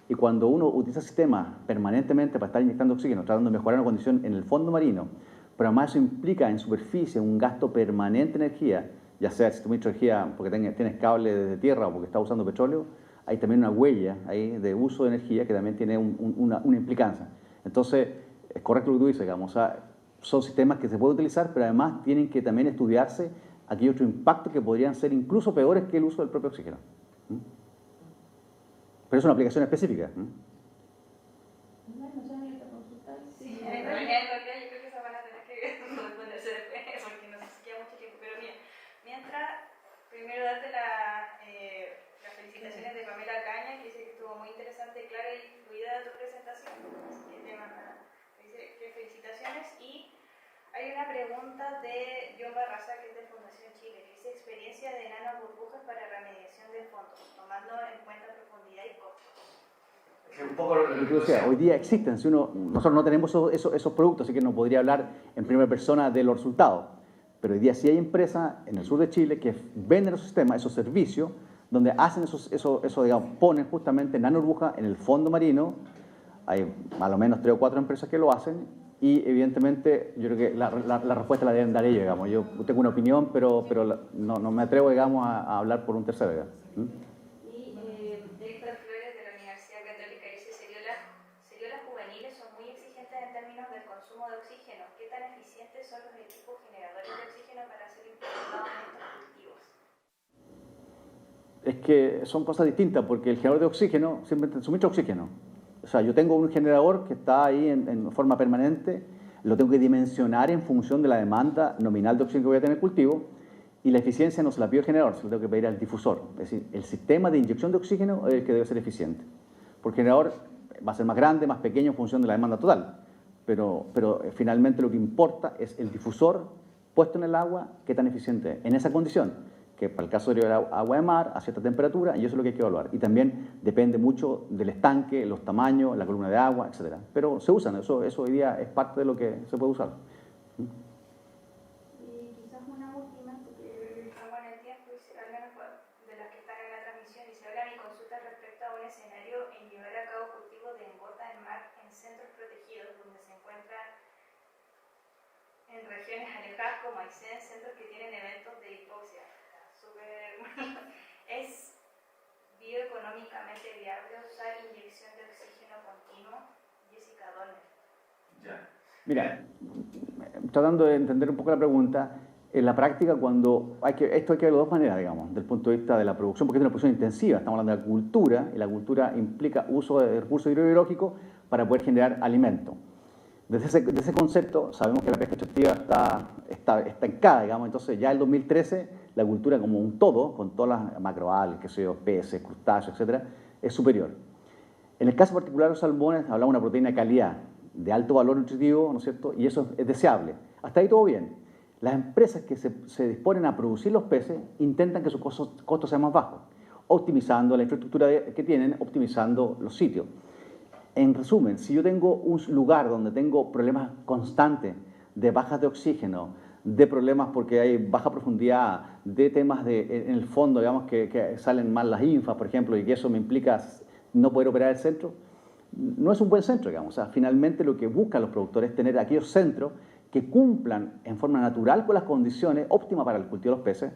S3: Y cuando uno utiliza sistemas permanentemente para estar inyectando oxígeno, tratando de mejorar una condición en el fondo marino, pero además eso implica en superficie un gasto permanente de energía, ya sea si tú suministras energía porque tienes cable desde tierra o porque estás usando petróleo, hay también una huella ahí de uso de energía que también tiene una implicancia. Entonces, es correcto lo que tú dices, digamos, o sea, son sistemas que se pueden utilizar, pero además tienen que también estudiarse aquellos otros impactos que podrían ser incluso peores que el uso del propio oxígeno. Pero es una aplicación específica.
S6: Sí, en realidad yo creo que esa van a tener que responderse después, porque no sé si queda mucho tiempo. Pero mira, mientras, primero darte las felicitaciones de Pamela Caña, que dice que estuvo muy interesante, clara y fluida tu presentación. Así que te manda felicitaciones. Y hay una pregunta de John Barraza, que es de Fundación Chile, que dice experiencia de nanoburbujas para remediación del fondo, tomando en cuenta profundidad y costo.
S3: Un poco lo que decía, hoy día existen, nosotros no tenemos esos productos, así que no podría hablar en primera persona de los resultados, pero hoy día sí hay empresas en el sur de Chile que venden esos sistemas, esos servicios, donde hacen eso digamos, ponen justamente nanoburbujas en el fondo marino. Hay más o menos 3 o 4 empresas que lo hacen y evidentemente yo creo que la respuesta la deben dar ellos, digamos. Yo tengo una opinión, pero no me atrevo, digamos, a hablar por un tercero, digamos. Es que son cosas distintas, porque el generador de oxígeno siempre suministra oxígeno. O sea, yo tengo un generador que está ahí en forma permanente, lo tengo que dimensionar en función de la demanda nominal de oxígeno que voy a tener en el cultivo, y la eficiencia no se la pido al generador, se la tengo que pedir al difusor. Es decir, el sistema de inyección de oxígeno es el que debe ser eficiente. Porque el generador va a ser más grande, más pequeño en función de la demanda total, pero finalmente lo que importa es el difusor puesto en el agua, qué tan eficiente es. En esa condición, que para el caso de agua de mar, a cierta temperatura, y eso es lo que hay que evaluar. Y también depende mucho del estanque, los tamaños, la columna de agua, etc. Pero se usan, eso hoy día es parte de lo que se puede usar.
S6: Y quizás una última, porque estamos en el tiempo, y al menos de las que están en la transmisión, y se habla mi consulta respecto a un escenario en llevar a cabo cultivos de engorda en mar en centros protegidos, donde se encuentran en regiones alejadas como Aysén, centros que tienen eventos de hipoxia. ¿Es bioeconómicamente viable usar inyección de oxígeno continuo? Jessica Donner.
S3: Ya. Mira, tratando de entender un poco la pregunta, en la práctica esto hay que verlo de dos maneras, digamos, desde el punto de vista de la producción, porque es una producción intensiva, estamos hablando de la cultura, y la cultura implica uso de recursos hidrobiológicos para poder generar alimento. Desde ese concepto sabemos que la pesca extractiva está estancada, digamos, entonces ya en el 2013 la cultura como un todo, con todas las macroalgas, peces, crustáceos, etc., es superior. En el caso particular de los salmones hablamos de una proteína de calidad, de alto valor nutritivo, ¿no es cierto?, y eso es deseable. Hasta ahí todo bien. Las empresas que se disponen a producir los peces intentan que sus costos sean más bajos, optimizando la infraestructura que tienen, optimizando los sitios. En resumen, si yo tengo un lugar donde tengo problemas constantes de bajas de oxígeno, de problemas porque hay baja profundidad, de temas en el fondo, digamos, que salen mal las infas, por ejemplo, y que eso me implica no poder operar el centro, no es un buen centro, digamos. O sea, finalmente lo que buscan los productores es tener aquellos centros que cumplan en forma natural con las condiciones óptimas para el cultivo de los peces,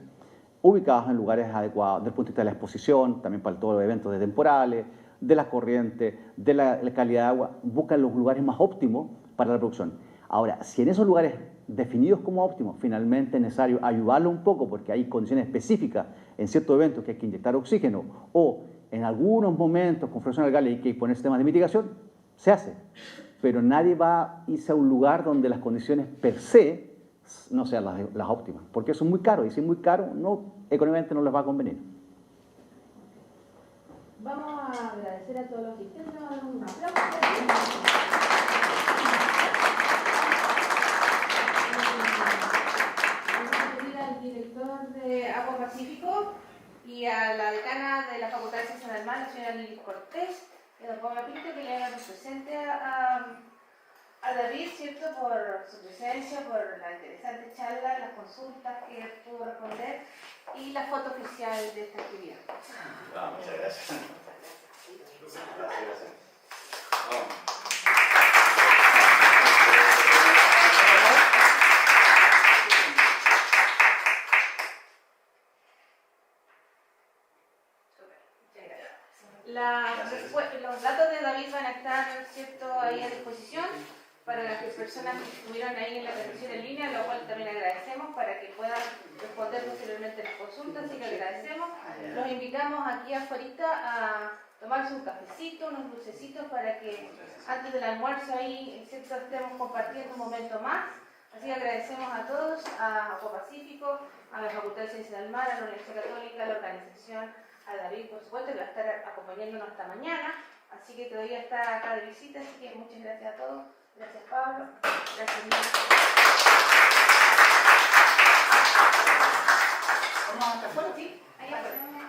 S3: ubicados en lugares adecuados desde el punto de vista de la exposición, también para todos los eventos de temporales, de las corrientes, de la calidad de agua, buscan los lugares más óptimos para la producción. Ahora, si en esos lugares definidos como óptimos, finalmente es necesario ayudarlo un poco porque hay condiciones específicas en ciertos eventos que hay que inyectar oxígeno o en algunos momentos con fluoración algal hay que poner sistemas de mitigación, se hace. Pero nadie va a irse a un lugar donde las condiciones per se no sean las óptimas, porque eso es muy caro y si es muy caro, económicamente no les va a convenir.
S1: Vamos a agradecer a todos los asistentes, vamos a dar un aplauso. Vamos a pedir al director de Agua Pacífico y a la decana de la Facultad de Ciencias del Mar, la señora Lili Cortés, y a don Pablo Pinto, que le hagan presente a David, ¿cierto?, por su presencia, por la interesante charla, las consultas que pudo responder y la foto oficial de esta actividad.
S4: Muchas gracias. Gracias.
S6: Súper, muchas gracias.
S1: Los datos de David van a estar, ¿cierto?, ahí a disposición para las personas que estuvieron ahí en la atención en línea, lo cual también agradecemos para que puedan responder posteriormente las consultas, así que agradecemos. Los invitamos aquí afuera a tomarse un cafecito, unos dulcecitos para que antes del almuerzo ahí, ¿cierto?, estemos compartiendo un momento más. Así que agradecemos a todos, a Agua Pacífico, a la Facultad de Ciencias del Mar, a la Universidad Católica, a la organización, a David, por supuesto, que va a estar acompañándonos hasta mañana. Así que todavía está acá de visita, así que muchas gracias a todos. Gracias, Pablo. Gracias, Miguel. ¿Vamos hasta afuera? Sí, ahí afuera.